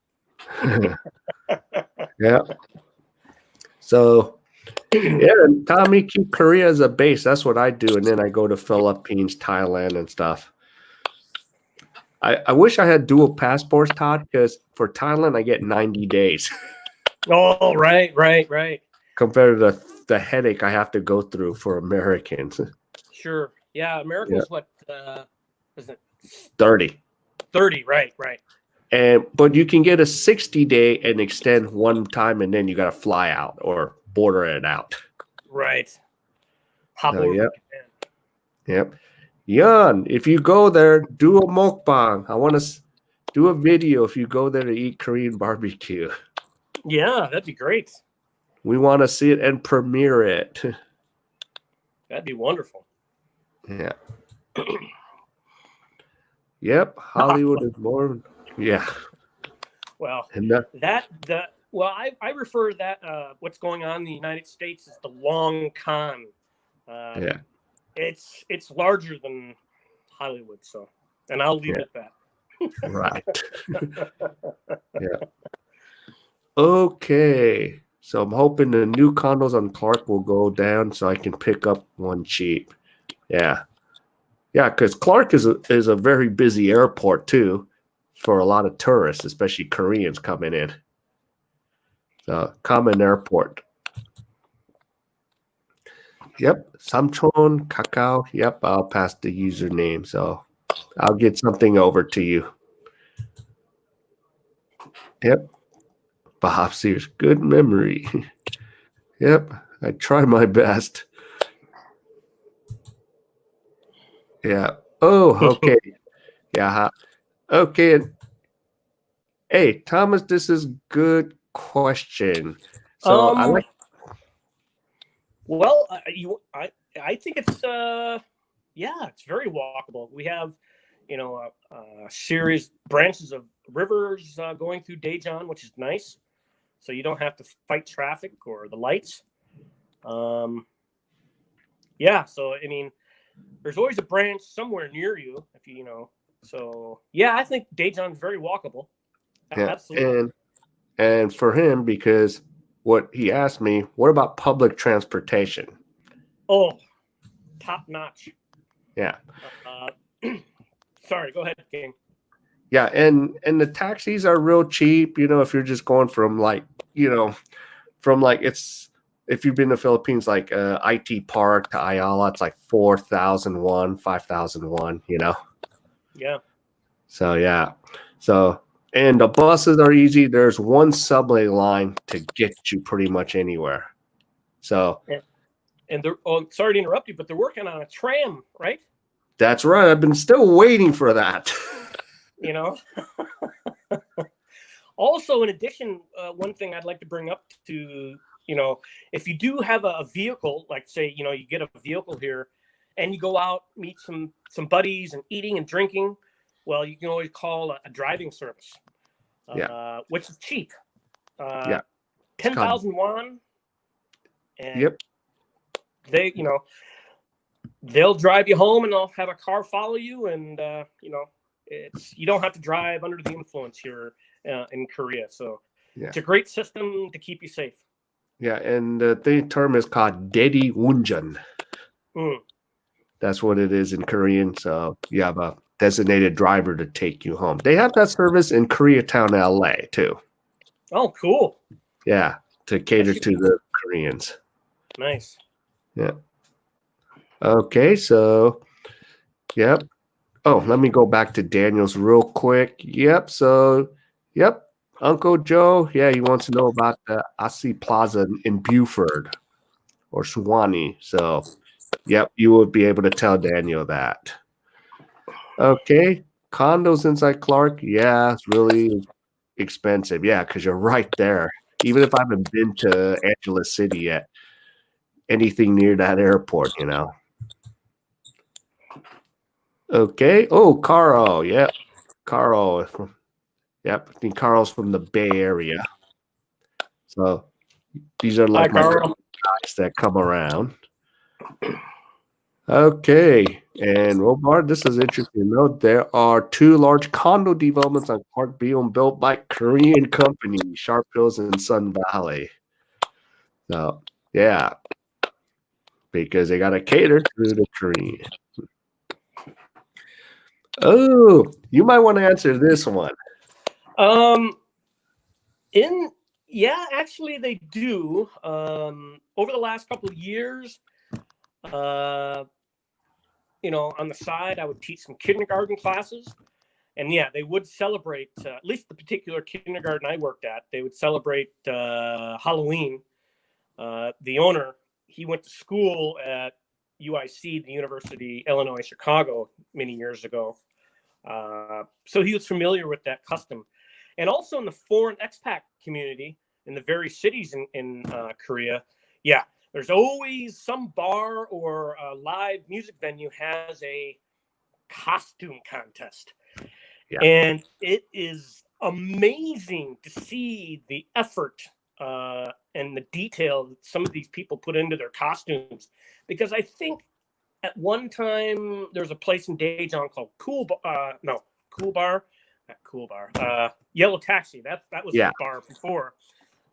Yeah. So, yeah, Tommy, keep Korea as a base. That's what I do. And then I go to Philippines, Thailand, and stuff. I wish I had dual passports, Todd, because for Thailand, I get 90 days. Oh, right. Compared to the headache I have to go through for Americans. Sure. Yeah, Americans, what, is it? 30. 30, right. But you can get a 60-day and extend one time, and then you got to fly out or border it out. Right. Hop over. Yep. Yan, if you go there, do a mukbang. I want to Do a video if you go there to eat Korean barbecue. Yeah, that'd be great. We want to see it and premiere it. That'd be wonderful. Yeah. Yep. Hollywood is more. Yeah. Well, And that, I refer that what's going on in the United States is the long con. yeah. It's larger than Hollywood, so, and I'll leave it at that. Right. Yeah. Okay. So I'm hoping the new condos on Clark will go down so I can pick up one cheap. Yeah. Yeah, because Clark is a very busy airport too for a lot of tourists, especially Koreans coming in. So common airport. Yep. Samchon, Kakao. Yep. I'll pass the username. So I'll get something over to you. Yep. Bob Sears. Good memory. Yep. I try my best. Yeah. Oh, okay. Yeah. Okay. Hey, Thomas, this is good question. So I like. Well, I think it's it's very walkable. We have, a series branches of rivers going through Daejeon, which is nice. So you don't have to fight traffic or the lights. So I mean, there's always a branch somewhere near you if you know. So yeah, I think Daejeon's very walkable. Yeah, Absolutely. and for him, because what he asked me, what about public transportation? Oh, top notch. Yeah. Sorry, go ahead, King. Yeah, and the taxis are real cheap, if you're just going from it's if you've been to Philippines, like IT Park to Ayala, it's like 4,001, 5,001. Yeah. So yeah. So and the buses are easy. There's one subway line to get you pretty much anywhere. So and they're sorry to interrupt you, but they're working on a tram, right? That's right. I've been still waiting for that. Also, in addition, one thing I'd like to bring up to, if you do have a vehicle, like say, you get a vehicle here and you go out, meet some buddies and eating and drinking, well, you can always call a driving service, which is cheap. 10,000 won. And yep. They'll drive you home and they'll have a car follow you. And, you don't have to drive under the influence here in Korea. So it's a great system to keep you safe. Yeah. And the term is called Dedi Wunjun. That's what it is in Korean. So you have a designated driver to take you home. They have that service in Koreatown, LA too. Oh, cool. Yeah. To cater to the Koreans. Nice. Yeah. Okay. So, yep. Oh, let me go back to Daniel's real quick. Yep. So, yep. Uncle Joe, he wants to know about the Asi Plaza in Buford or Suwannee. So, yep, you would be able to tell Daniel that. Okay. Condos inside Clark, yeah, it's really expensive. Yeah, because you're right there. Even if I haven't been to Angeles City yet, anything near that airport, Okay. Oh, Carl. Yep. Carl. Yep. I think Carl's from the Bay Area. So these are like my guys that come around. Okay. And Robart, this is interesting to note. There are 2 large condo developments on Clark being built by Korean companies, Sharp Hills and Sun Valley. So, yeah. Because they got to cater to the Korean. Oh, you might want to answer this one. Actually they do. Over the last couple of years, on the side, I would teach some kindergarten classes. And they would celebrate, at least the particular kindergarten I worked at, they would celebrate Halloween. The owner, he went to school at UIC, the University of Illinois Chicago, many years ago. So he was familiar with that custom. And also in the foreign expat community in the various cities in Korea, yeah, there's always some bar or a live music venue has a costume contest. Yeah. And it is amazing to see the effort and the detail that some of these people put into their costumes. Because I think at one time there's a place in Daejeon called Cool Bar, not Cool Bar, Yellow Taxi. That was the bar before.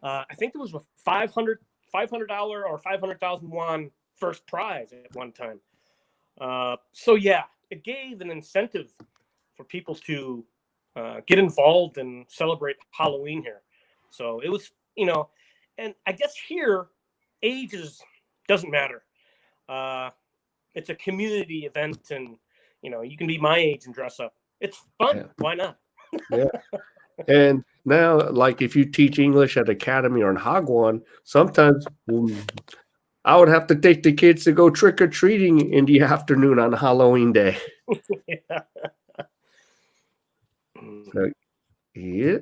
I think there was a $500 or 500,000 won first prize at one time. So yeah, it gave an incentive for people to get involved and celebrate Halloween here. So it was, and I guess here age doesn't matter. It's a community event, and you can be my age and dress up. It's fun. Yeah. Why not? Yeah. And now, like if you teach English at Academy or in Hagwon, sometimes I would have to take the kids to go trick or treating in the afternoon on Halloween day. Yeah. So, yeah.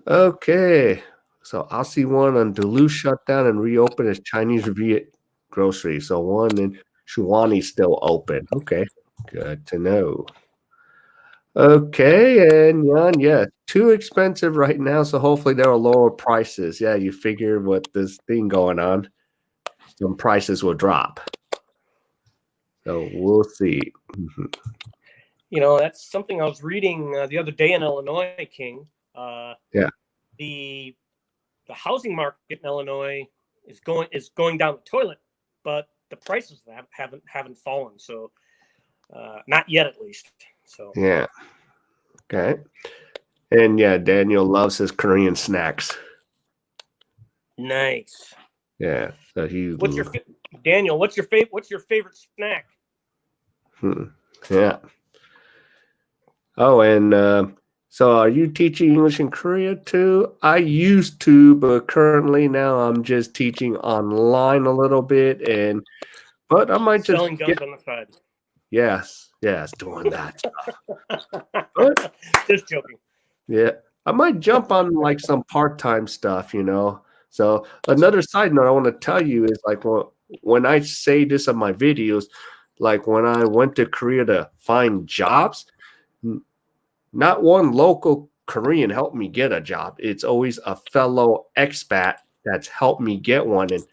Okay. So I'll see one on Duluth shut down and reopen as Chinese Viet grocery. So one in Shuwani still open. Okay. Good to know. Okay, and Jan, yeah, too expensive right now, so hopefully there are lower prices. Yeah, you figure with this thing going on, some prices will drop. So we'll see. That's something I was reading the other day in Illinois, King. Yeah. The housing market in Illinois is going down the toilet, but the prices haven't fallen. So not yet, at least. So yeah. Okay. And yeah, Daniel loves his Korean snacks. Nice. Yeah. So Daniel? What's your favorite snack? Yeah. Oh, and so are you teaching English in Korea too? I used to, but currently now I'm just teaching online a little bit, but I might just selling guns on the side. Yes, doing that stuff. But, just joking. Yeah, I might jump on like some part-time stuff, So another side note I want to tell you is like when I say this on my videos, like when I went to Korea to find jobs, not one local Korean helped me get a job. It's always a fellow expat that's helped me get one. And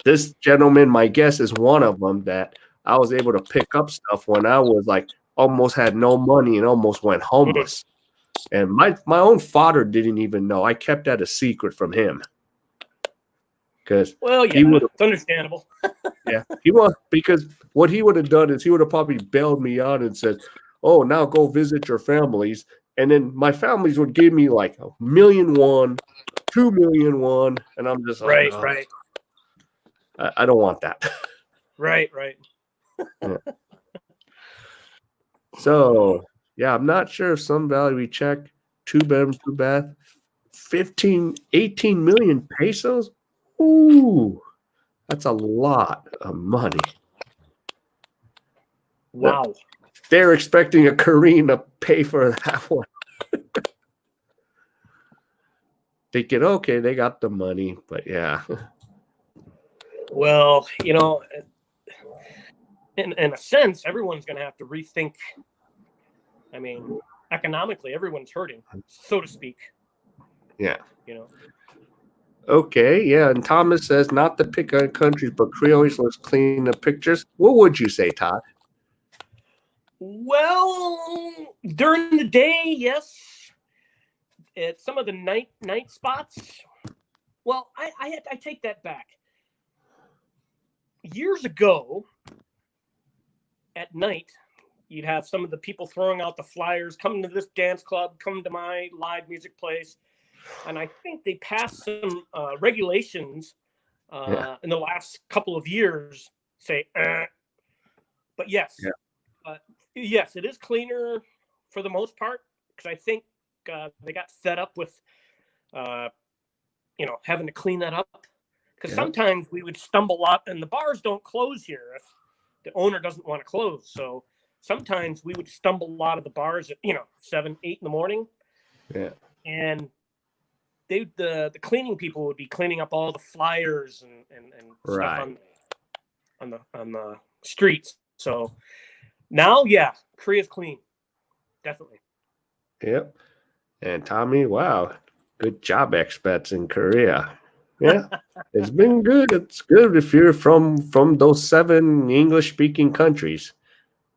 this gentleman, my guess, is one of them that I was able to pick up stuff when I was like almost had no money and almost went homeless. And my own father didn't even know. I kept that a secret from him. Because it's understandable. Yeah, because what he would have done is he would have probably bailed me out and said, "Oh, now go visit your families," and then my families would give me like 1,000,000 won, 2,000,000 won, and I'm just like, right. I don't want that. Right. Yeah. So yeah, I'm not sure if Sun Valley we checked 2-bedroom, 2-bath, 18 million pesos. Ooh. That's a lot of money. Wow. They're expecting a Korean to pay for that one. Thinking, okay, they got the money, but yeah. Well, in a sense, everyone's going to have to rethink. I mean, economically, everyone's hurting, so to speak. Yeah. Okay, yeah, and Thomas says not to pick on countries, but Korea always looks clean in pictures. What would you say, Todd? Well, during the day, yes. At some of the night spots, well, I take that back. Years ago, at night, you'd have some of the people throwing out the flyers, come to this dance club, come to my live music place. And I think they passed some regulations in the last couple of years, say, but yes, yes, it is cleaner for the most part, because I think they got fed up with, having to clean that up. Because sometimes we would stumble up, and the bars don't close here if the owner doesn't want to close. So sometimes we would stumble out of the bars at 7, 8 in the morning. Yeah. And the cleaning people would be cleaning up all the flyers and stuff on the streets. So now, yeah, Korea's clean, definitely. Yep. And Tommy, wow, good job, expats in Korea. Yeah, it's been good. It's good if you're from those 7 English-speaking countries.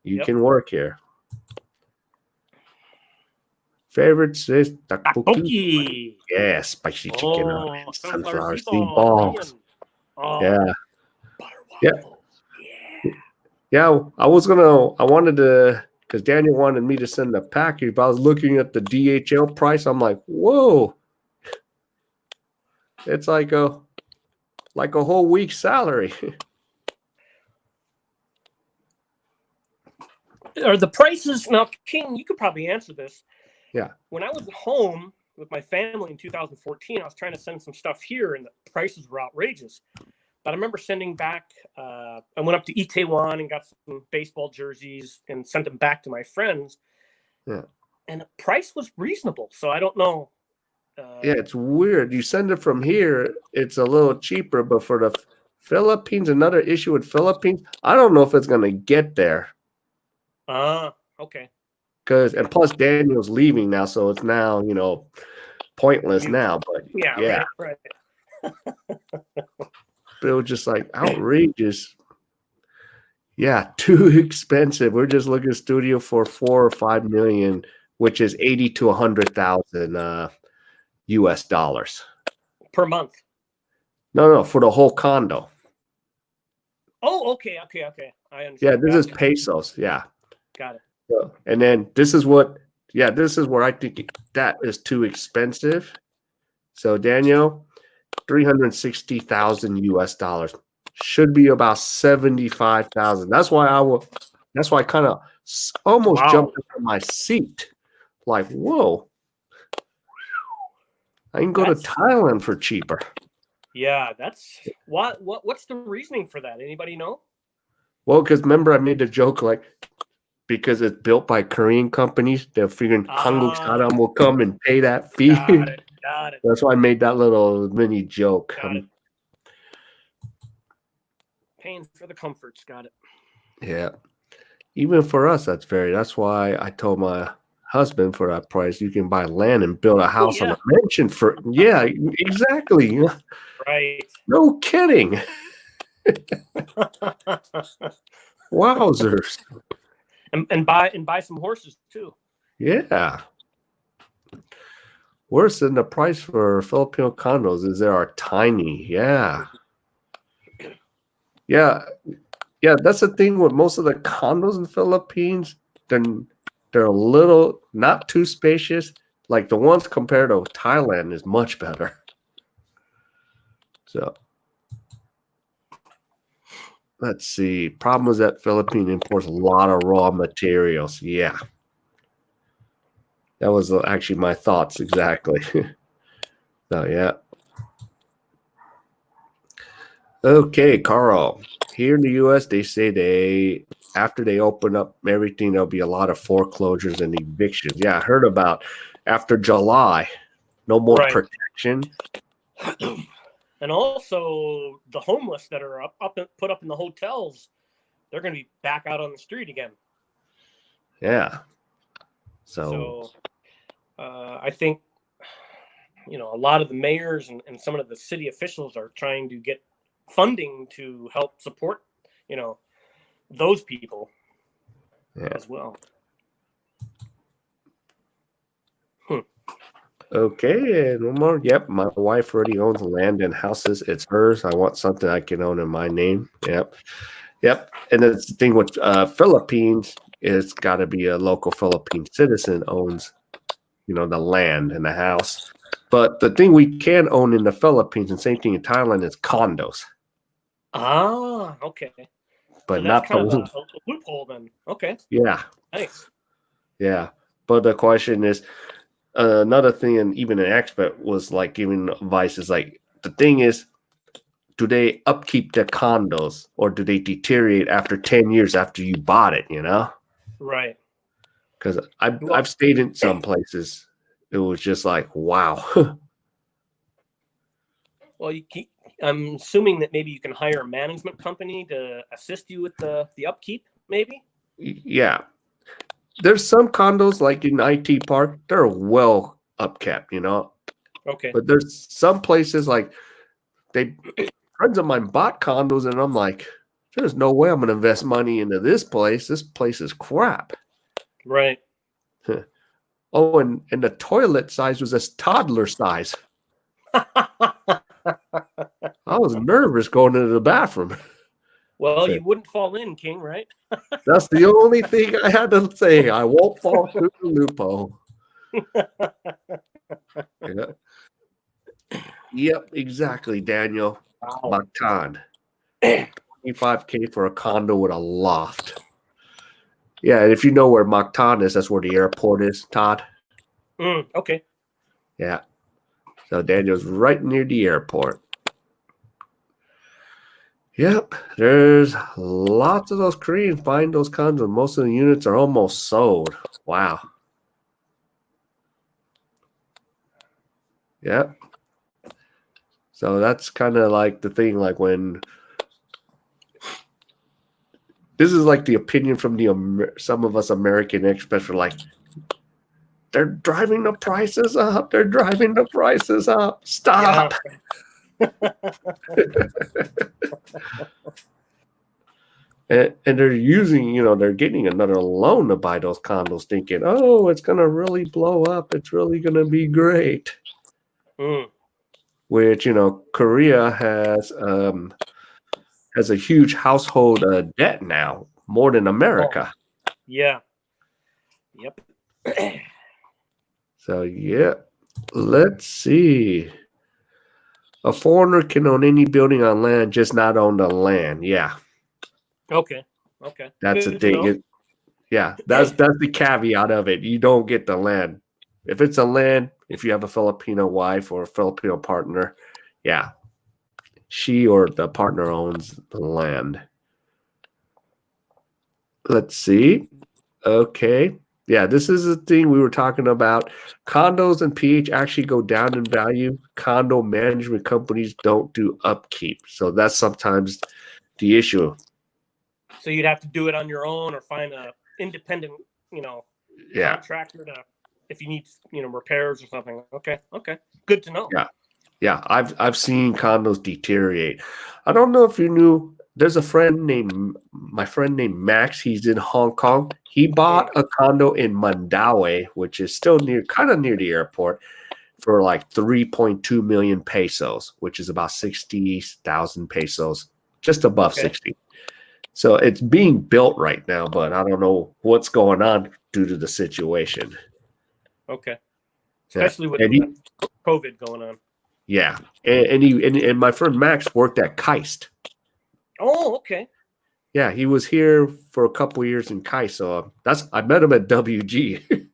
You can work here. Favorites is tteokbokki. Yeah, spicy chicken, sunflower seed balls. Yeah. Yeah, I wanted to, because Daniel wanted me to send a package, but I was looking at the DHL price. I'm like, whoa. It's like a whole week's salary. Are the prices now, King? You could probably answer this. Yeah. When I was at home with my family in 2014, I was trying to send some stuff here, and the prices were outrageous. But I remember sending back. I went up to Itaewon and got some baseball jerseys and sent them back to my friends. Yeah. And the price was reasonable. So I don't know. Yeah, it's weird. You send it from here, it's a little cheaper, but for the Philippines, another issue with Philippines, I don't know if it's gonna get there. Okay. And plus Daniel's leaving now, so it's now, pointless now. But yeah. Right. But it was just like outrageous. Yeah, too expensive. We're just looking at studio for $4 or $5 million, which is 80 to 100,000 US dollars per month. No, for the whole condo. Oh, okay. I understand. Yeah, this is pesos. Yeah. Got it. And then this is where I think that is too expensive. So Daniel, 360,000 US dollars should be about 75,000. That's why I kind of almost jumped up from my seat. Like, whoa. I can go to Thailand for cheaper. Yeah, that's what's the reasoning for that? Anybody know? Well, because remember I made the joke because it's built by Korean companies, they're figuring Hanguk Saram will come and pay that fee. Got it. That's why I made that little mini joke. Paying for the comforts, got it. Yeah. Even for us, that's why I told my husband for that price, you can buy land and build a house on a mansion for, exactly. Right. No kidding. Wowzers. And buy some horses too. Yeah. Worse than the price for Filipino condos is they are tiny. Yeah. Yeah. Yeah, that's the thing with most of the condos in the Philippines. They're a little not too spacious. Like the ones compared to Thailand is much better. So let's see. Problem is that Philippines imports a lot of raw materials. Yeah. That was actually my thoughts exactly. So yeah. Okay, Carl. Here in the U.S., they say after they open up everything, there'll be a lot of foreclosures and evictions. Yeah, I heard about after July, no more protection. And also the homeless that are put up in the hotels, they're going to be back out on the street again. Yeah. So I think, a lot of the mayors and some of the city officials are trying to get funding to help support, those people as well. Okay, and one more. Yep, my wife already owns land and houses. It's hers. I want something I can own in my name. Yep. And that's the thing with Philippines, it's got to be a local Philippine citizen owns, the land and the house. But the thing we can own in the Philippines, and same thing in Thailand, is condos. Okay. But so not kind of a loophole then. Okay. Yeah. Nice. Yeah. But the question is, another thing, and even an expert was like giving advice is like, the thing is, do they upkeep their condos or do they deteriorate after 10 years after you bought it, Right. Because I've stayed in some places. It was just like, wow. Well, I'm assuming that maybe you can hire a management company to assist you with the upkeep, maybe? Yeah. There's some condos like in IT Park, they're well upkept, Okay. But there's some places like friends of mine bought condos, and I'm like, there's no way I'm going to invest money into this place. This place is crap. Right. Oh, and the toilet size was a toddler size. I was nervous going into the bathroom. Well, you wouldn't fall in, King, right? That's the only thing I had to say. I won't fall through the loophole. Yeah. Yep, exactly, Daniel. Wow. Todd. $25K for a condo with a loft. Yeah, and if you know where Mactan is, that's where the airport is, Todd. Okay. Yeah. So Daniel's right near the airport. Yep, there's lots of those Koreans buying those condos. Most of the units are almost sold. Wow. Yep. So that's kind of like the thing, like when this is like the opinion from some of us American expats are like, they're driving the prices up. They're driving the prices up. Stop. Yeah. And they're using, they're getting another loan to buy those condos thinking, oh, it's going to really blow up. It's really going to be great. Which, Korea has a huge household debt now, more than America. Oh, yeah. Yep. So, yeah. Let's see. A foreigner can own any building on land, just not own the land. Yeah. Okay. That's the thing. Yeah, that's the caveat of it. You don't get the land. If it's a land, if you have a Filipino wife or a Filipino partner, yeah, she or the partner owns the land. Let's see. Okay. Yeah, this is the thing we were talking about. Condos and PH actually go down in value. Condo management companies don't do upkeep. So that's sometimes the issue. So you'd have to do it on your own or find a independent, contractor to if you need, repairs or something. Okay. Good to know. Yeah, I've seen condos deteriorate. I don't know if you knew. There's my friend named Max. He's in Hong Kong. He bought a condo in Mandaue, which is still kind of near the airport, for like 3.2 million pesos, which is about 60,000 pesos, just above 60. So it's being built right now, but I don't know what's going on due to the situation. Okay, especially with COVID going on. Yeah, and my friend Max worked at K.A.E. Oh, okay. Yeah, he was here for a couple of years in K.A.E. So I met him at WG.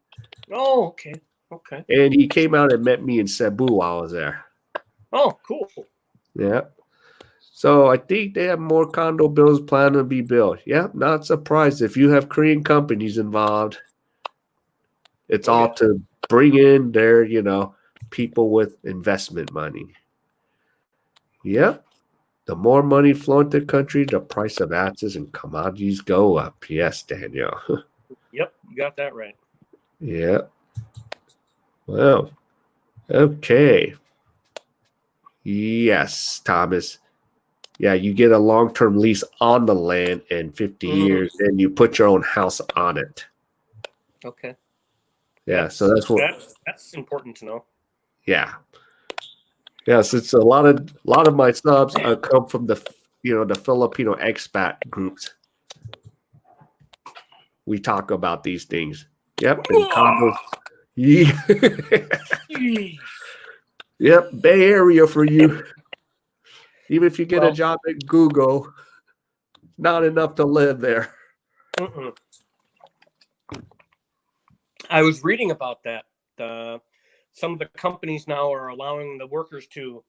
Oh, okay. And he came out and met me in Cebu while I was there. Oh, cool. Yeah. So I think they have more condo builds planned to be built. Yeah, not surprised if you have Korean companies involved. It's all to bring in their, people with investment money. Yep. The more money flowing to the country, the price of assets and commodities go up. Yes, Daniel. Yep, you got that right. Yeah. Well, okay. Yes, Thomas. Yeah, you get a long-term lease on the land in 50 years, and you put your own house on it. Okay. Yeah, so that's important to know. Yeah. Yes, it's a lot of my subs come from the Filipino expat groups. We talk about these things. Yep, and condos. Yeah. Yep, Bay Area for you. Even if you get a job at Google, not enough to live there. I was reading about that. Some of the companies now are allowing the workers to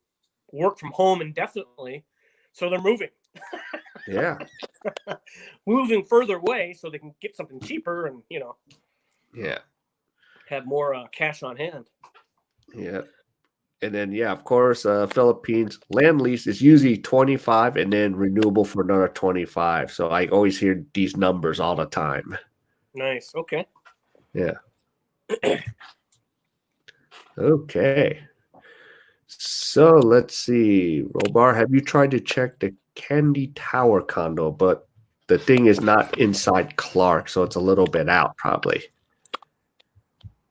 work from home indefinitely, so they're moving. Yeah. Moving further away so they can get something cheaper and, Yeah. have more cash on hand. Yeah. And then, yeah, of course, Philippines land lease is usually 25 and then renewable for another 25. So I always hear these numbers all the time. Nice. Okay. Yeah. Okay. So let's see. Robar, have you tried to check the Candy Tower condo? But the thing is not inside Clark, so it's a little bit out probably.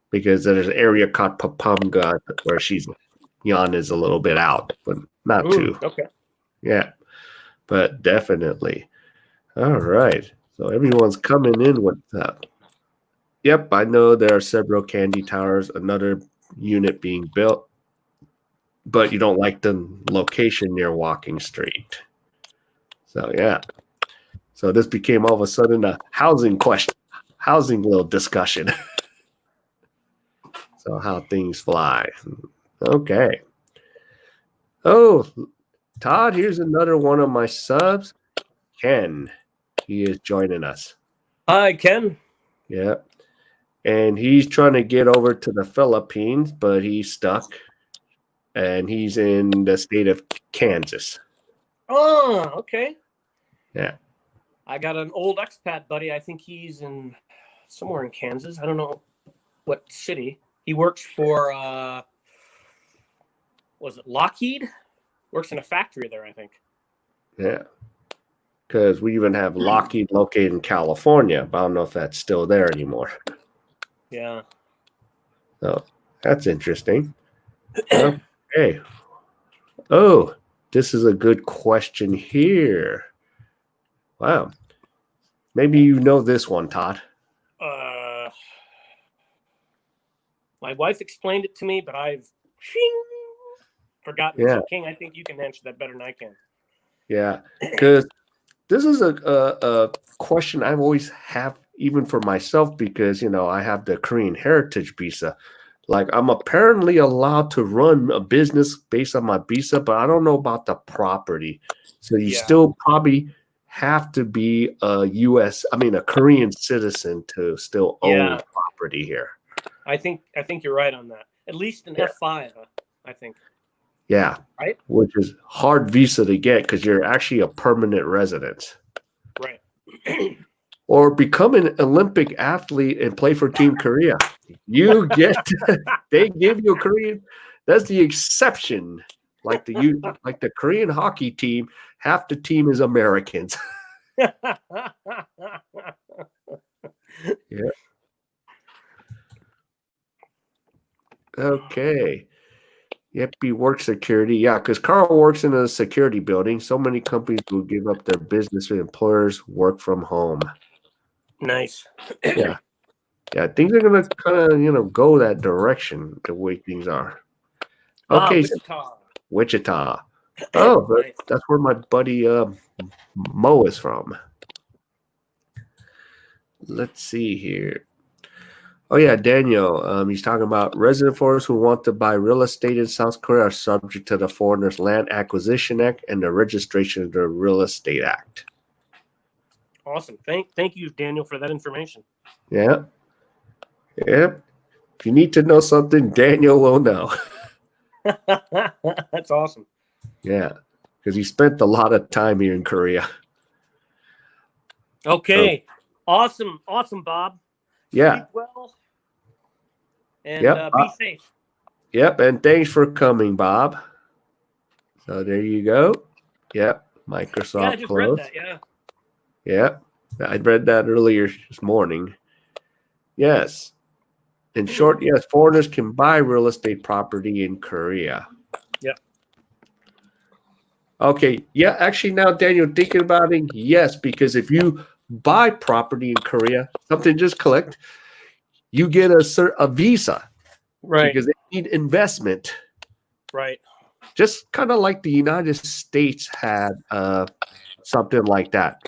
Because there's an area called Pampanga where Jan is a little bit out, but not too. Okay. Yeah. But definitely. All right. So everyone's coming in with that. Yep, I know there are several Candy Towers, another unit being built, but you don't like the location near Walking Street. So, yeah. So this became all of a sudden a housing little discussion. So how things fly. Okay. Oh, Todd, here's another one of my subs. Ken. He is joining us. Hi, Ken. Yeah. And he's trying to get over to the Philippines, but he's stuck. And he's in the state of Kansas. Oh, okay. Yeah. I got an old expat buddy. I think he's in somewhere in Kansas. I don't know what city. He works for, was it Lockheed? Works in a factory there, I think. Yeah. Because we even have Lockheed located in California, but I don't know if that's still there anymore. Yeah. So that's interesting. Okay. Oh, this is a good question here. Wow. Maybe you know this one, Todd. My wife explained it to me, but I've forgotten. Yeah. So, King, I think you can answer that better than I can. Yeah. Because this is a question I've always have, even for myself, because, I have the Korean heritage visa. Like, I'm apparently allowed to run a business based on my visa, but I don't know about the property. So you still probably have to be a Korean citizen to still own property here. I think you're right on that. At least an F5, I think. Yeah. Right? Which is hard visa to get because you're actually a permanent resident. Right. Or become an Olympic athlete and play for Team Korea. You get they give you a Korean. That's the exception. Like the Korean hockey team, half the team is Americans. Yeah. Okay. Yep, he works security. Yeah, because Carl works in a security building. So many companies will give up their business with employers work from home. Nice. Yeah. Yeah, things are going to kind of, go that direction, the way things are. Okay. Wichita. Oh, nice. That's where my buddy Mo is from. Let's see here. Oh, yeah, Daniel. He's talking about resident foreigners who want to buy real estate in South Korea are subject to the Foreigners Land Acquisition Act and the registration of the Real Estate Act. Awesome. Thank you, Daniel, for that information. Yeah. Yep. If you need to know something, Daniel will know. That's awesome. Yeah, because he spent a lot of time here in Korea. Okay. Awesome, Bob. Yeah. Sleep well. And be safe. Yep, and thanks for coming, Bob. So there you go. Yep, Microsoft Yeah, I just closed. read that, yeah. Yeah, I read that earlier this morning. Yes. In short, yes, foreigners can buy real estate property in Korea. Yep. Okay. Yeah, actually now, Daniel, thinking about it, yes, because if you buy property in Korea, something just clicked, you get a visa. Right. Because they need investment. Right. Just kind of like the United States had something like that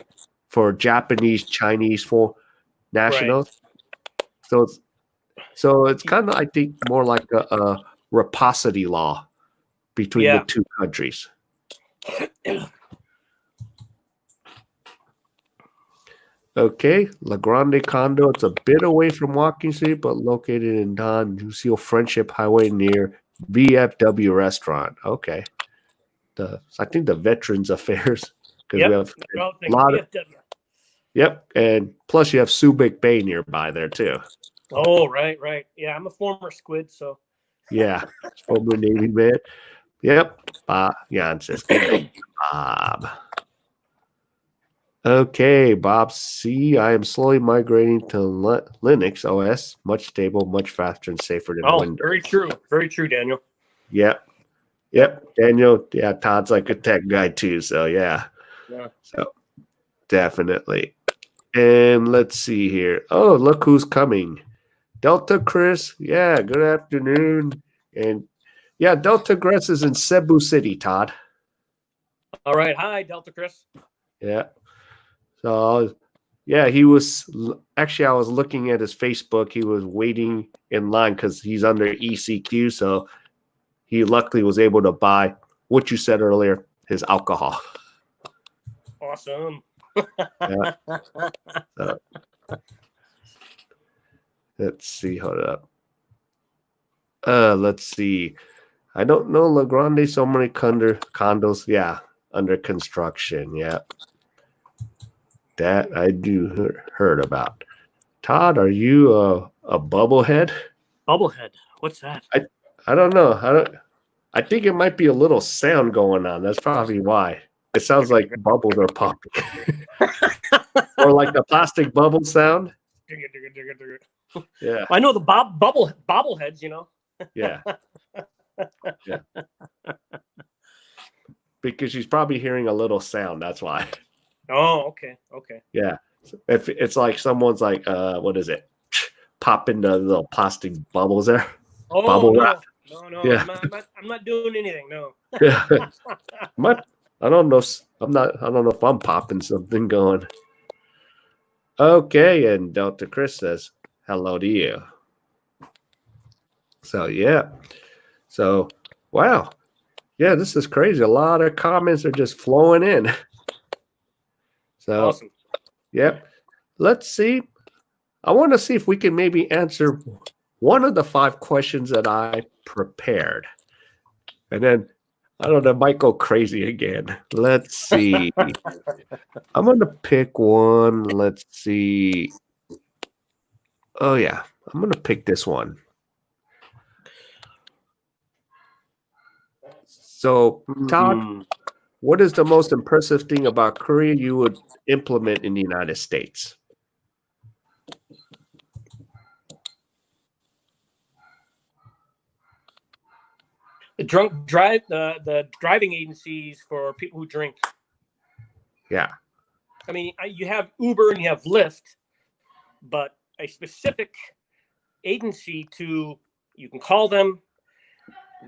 for Japanese, Chinese, for nationals. Right. So it's kind of, I think, more like a reciprocity law between the two countries. Okay, La Grande Condo. It's a bit away from Walking Street, but located in Don Lucio Friendship Highway near VFW Restaurant. Okay, I think the Veterans Affairs because we Yep. have They're all a thinking lot of VFW. yep, and plus you have Subic Bay nearby there too. Oh, right. Yeah, I'm a former squid, so. Yeah, former Navy man. Yep, Bob Jansis. Good day, Bob. Okay, Bob C. I am slowly migrating to Linux OS. Much stable, much faster, and safer than Oh, Windows. very true. Very true, Daniel. Yep. Daniel. Yeah, Todd's like a tech guy too. So yeah. Yeah. So definitely. And let's see here. Oh, look who's coming. Delta Chris. Yeah, good afternoon. And yeah, Delta Chris is in Cebu City, Todd. All right. Hi, Delta Chris. Yeah. So yeah, he was actually, I was looking at his Facebook. He was waiting in line because he's under ECQ. So he luckily was able to buy what you said earlier, his alcohol. Awesome. Yeah. So, let's see. Hold up. Let's see. I don't know La Grande. So many condos. Yeah, under construction. Yeah, that I do heard about. Todd, are you a bubblehead? Bubblehead. What's that? I don't know. I think it might be a little sound going on. That's probably why. It sounds like bubbles are popping, or like the plastic bubble sound. Yeah. I know the bobbleheads. You know. Yeah. Yeah. Because she's probably hearing a little sound. That's why. Oh, okay. Yeah. If it's like someone's like, what is it? Popping the little plastic bubbles there. Oh Bubble no, wrap. no. Yeah. I'm not doing anything. No. Yeah. I don't know. I don't know if I'm popping something going. Okay, and Delta Chris says hello to you. So yeah. So wow. Yeah, this is crazy. A lot of comments are just flowing in. So Awesome. yep. Let's see. I want to see if we can maybe answer one of the 5 questions that I prepared. And then I don't know, it might go crazy again. Let's see. I'm going to pick one. Let's see. Oh, yeah. I'm going to pick this one. So, Todd, what is the most impressive thing about Korea you would implement in the United States? The driving agencies for people who drink. Yeah. I mean, you have Uber and you have Lyft, but a specific agency you can call them.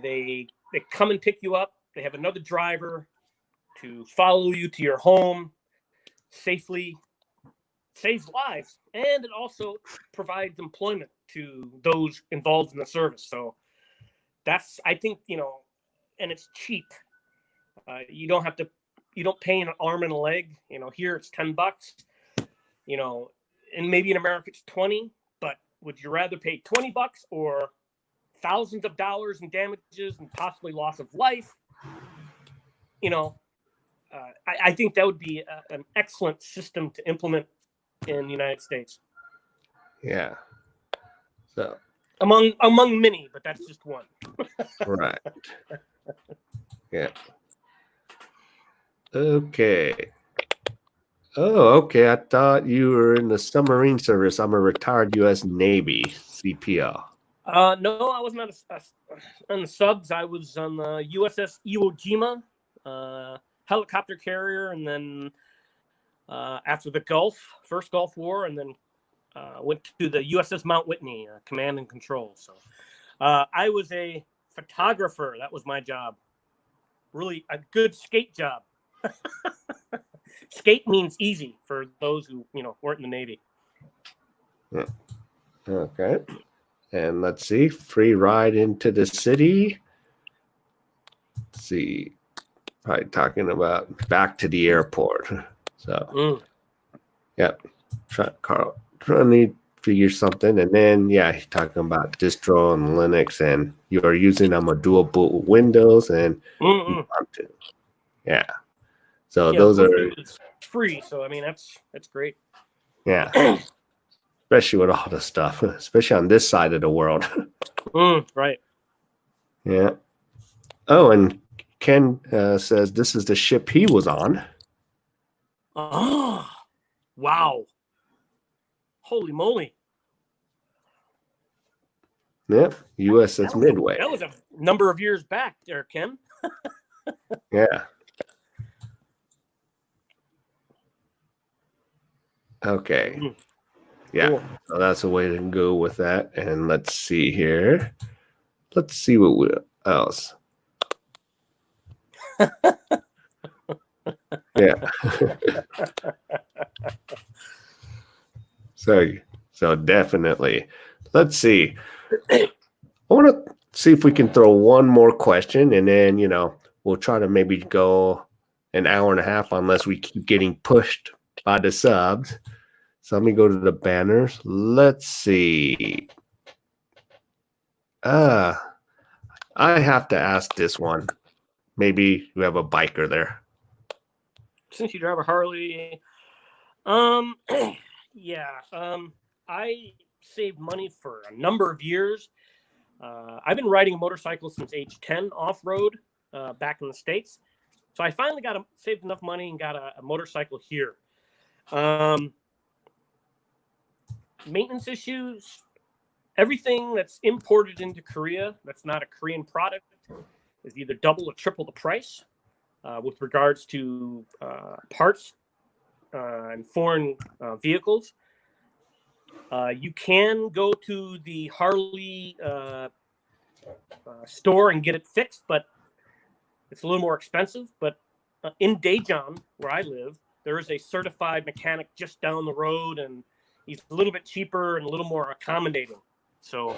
They come and pick you up. They have another driver to follow you to your home safely. Saves lives, and it also provides employment to those involved in the service. So that's, I think, and it's cheap. You don't pay an arm and a leg. Here it's $10. And maybe in America it's 20. But would you rather pay $20 or thousands of dollars in damages and possibly loss of life? I think that would be an excellent system to implement in the United States. Yeah. So among many, but that's just one. right. Yeah. Okay. Oh, okay. I thought you were in the submarine service. I'm a retired U.S. Navy CPO. No, I wasn't on the subs. I was on the USS Iwo Jima, helicopter carrier, and then after the first Gulf War, and then went to the USS Mount Whitney, command and control. So I was a photographer. That was my job. Really a good skate job. Skate means easy for those who weren't in the Navy. Yeah. Okay. And let's see, free ride into the city. Let's see, probably talking about back to the airport. So, yep. trying to figure something, and then he's talking about distro and Linux, and you are using them a dual boot Windows, and you want to, So those are it's free, so I mean that's great. Especially with all the stuff, especially on this side of the world. Right. Yeah. Oh, and Ken says this is the ship he was on. Oh, wow. Holy moly. Yep. USS Midway. That was a number of years back there, Ken. Yeah. Okay. Yeah. Cool. So that's a way to go with that. And let's see here. Let's see what else. Yeah. So definitely. Let's see. I want to see if we can throw one more question, and then we'll try to maybe go an hour and a half unless we keep getting pushed by the subs. So let me go to the banners. Let's see. I have to ask this one. Maybe you have a biker there. Since you drive a Harley, I saved money for a number of years. I've been riding a motorcycle since age 10 off-road back in the States. So I finally saved enough money and got a motorcycle here. Maintenance issues, everything that's imported into Korea that's not a Korean product is either double or triple the price with regards to parts and foreign vehicles. You can go to the Harley store and get it fixed, but it's a little more expensive. But in Daejeon, where I live, there is a certified mechanic just down the road, and he's a little bit cheaper and a little more accommodating. So,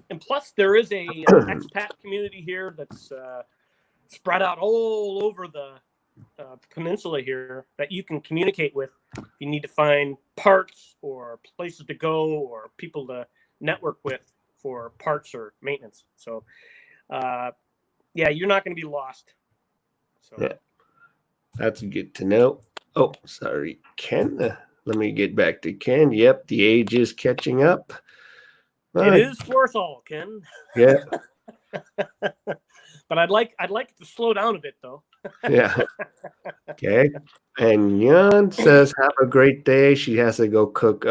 and plus there is a expat community here that's spread out all over the peninsula here that you can communicate with. You need to find parts or places to go or people to network with for parts or maintenance. So, you're not going to be lost. So. Yeah, that's good to know. Oh, sorry, Ken. Let me get back to Ken. Yep, the age is catching up. It is fourth all, Ken. Yeah. But I'd like it to slow down a bit, though. Yeah. Okay. And Yan says, "Have a great day." She has to go cook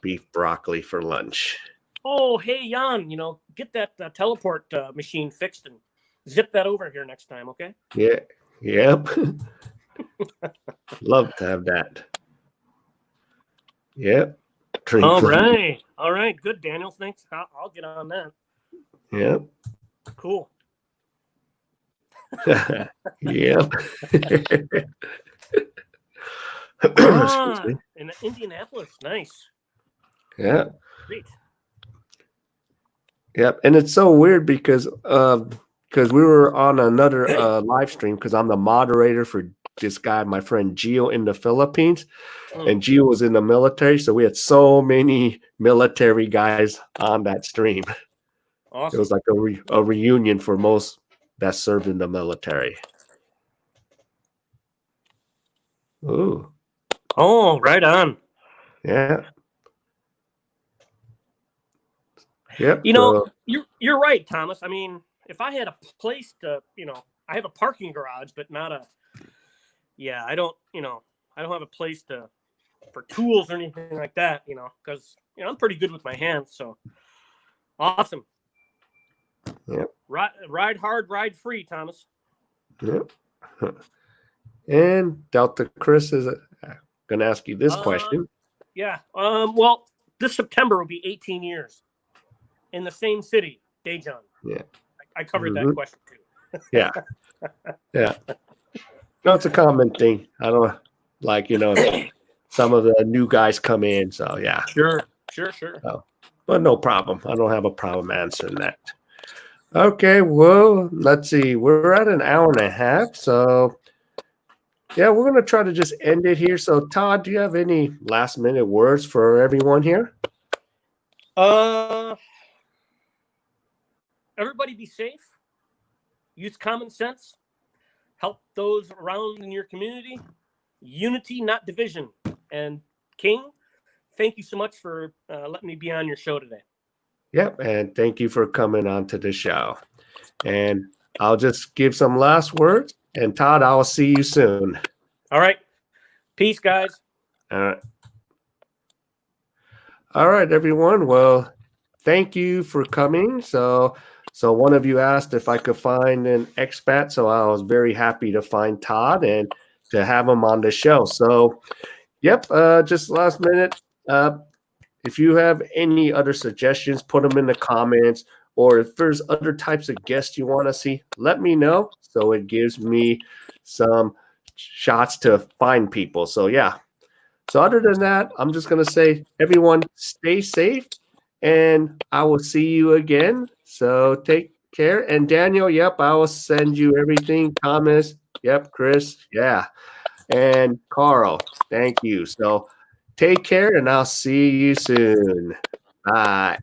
beef broccoli for lunch. Oh, hey, Jan, get that teleport machine fixed and zip that over here next time, okay? Yeah. Yep. Love to have that. Yep. All right. Good, Daniel. Thanks. I'll get on that. Yep. Cool. Yep. In Indianapolis. Nice. Yeah. Great. Yep. And it's so weird because we were on another live stream because I'm the moderator for this guy, my friend Gio in the Philippines. And Gio was in the military, so we had so many military guys on that stream. Awesome. It was like a reunion for most that served in the military. Ooh. Oh, right on. Yeah. Yep. You're right, Thomas. I mean, if I had a place to, I have a parking garage, but not a. Yeah, I don't have a place for tools or anything like that, because I'm pretty good with my hands. So awesome. Yep. Ride hard, ride free, Thomas. Yep. And Delta Chris is going to ask you this question. Yeah. Well, this September will be 18 years in the same city, Daejeon. Yeah. I covered that question too. Yeah. Yeah. No, it's a common thing. I don't some of the new guys come in. So, yeah. Sure. So, but no problem. I don't have a problem answering that. Okay. Well, let's see. We're at an hour and a half. So yeah, we're gonna try to just end it here. So, Todd, do you have any last minute words for everyone here? Everybody be safe. Use common sense. Help those around in your community. Unity, not division. And King, thank you so much for letting me be on your show today. Yep, and thank you for coming on to the show. And I'll just give some last words. And Todd, I'll see you soon. All right. Peace, guys. All right, everyone. Well, thank you for coming. So one of you asked if I could find an expat. So I was very happy to find Todd and to have him on the show. So, yep, just last minute. If you have any other suggestions, put them in the comments. Or if there's other types of guests you want to see, let me know. So it gives me some shots to find people. So, yeah. So other than that, I'm just going to say, everyone, stay safe. And I will see you again. So take care. And Daniel, yep, I will send you everything. Thomas, yep, Chris, yeah. And Carl, thank you. So take care, and I'll see you soon. Bye.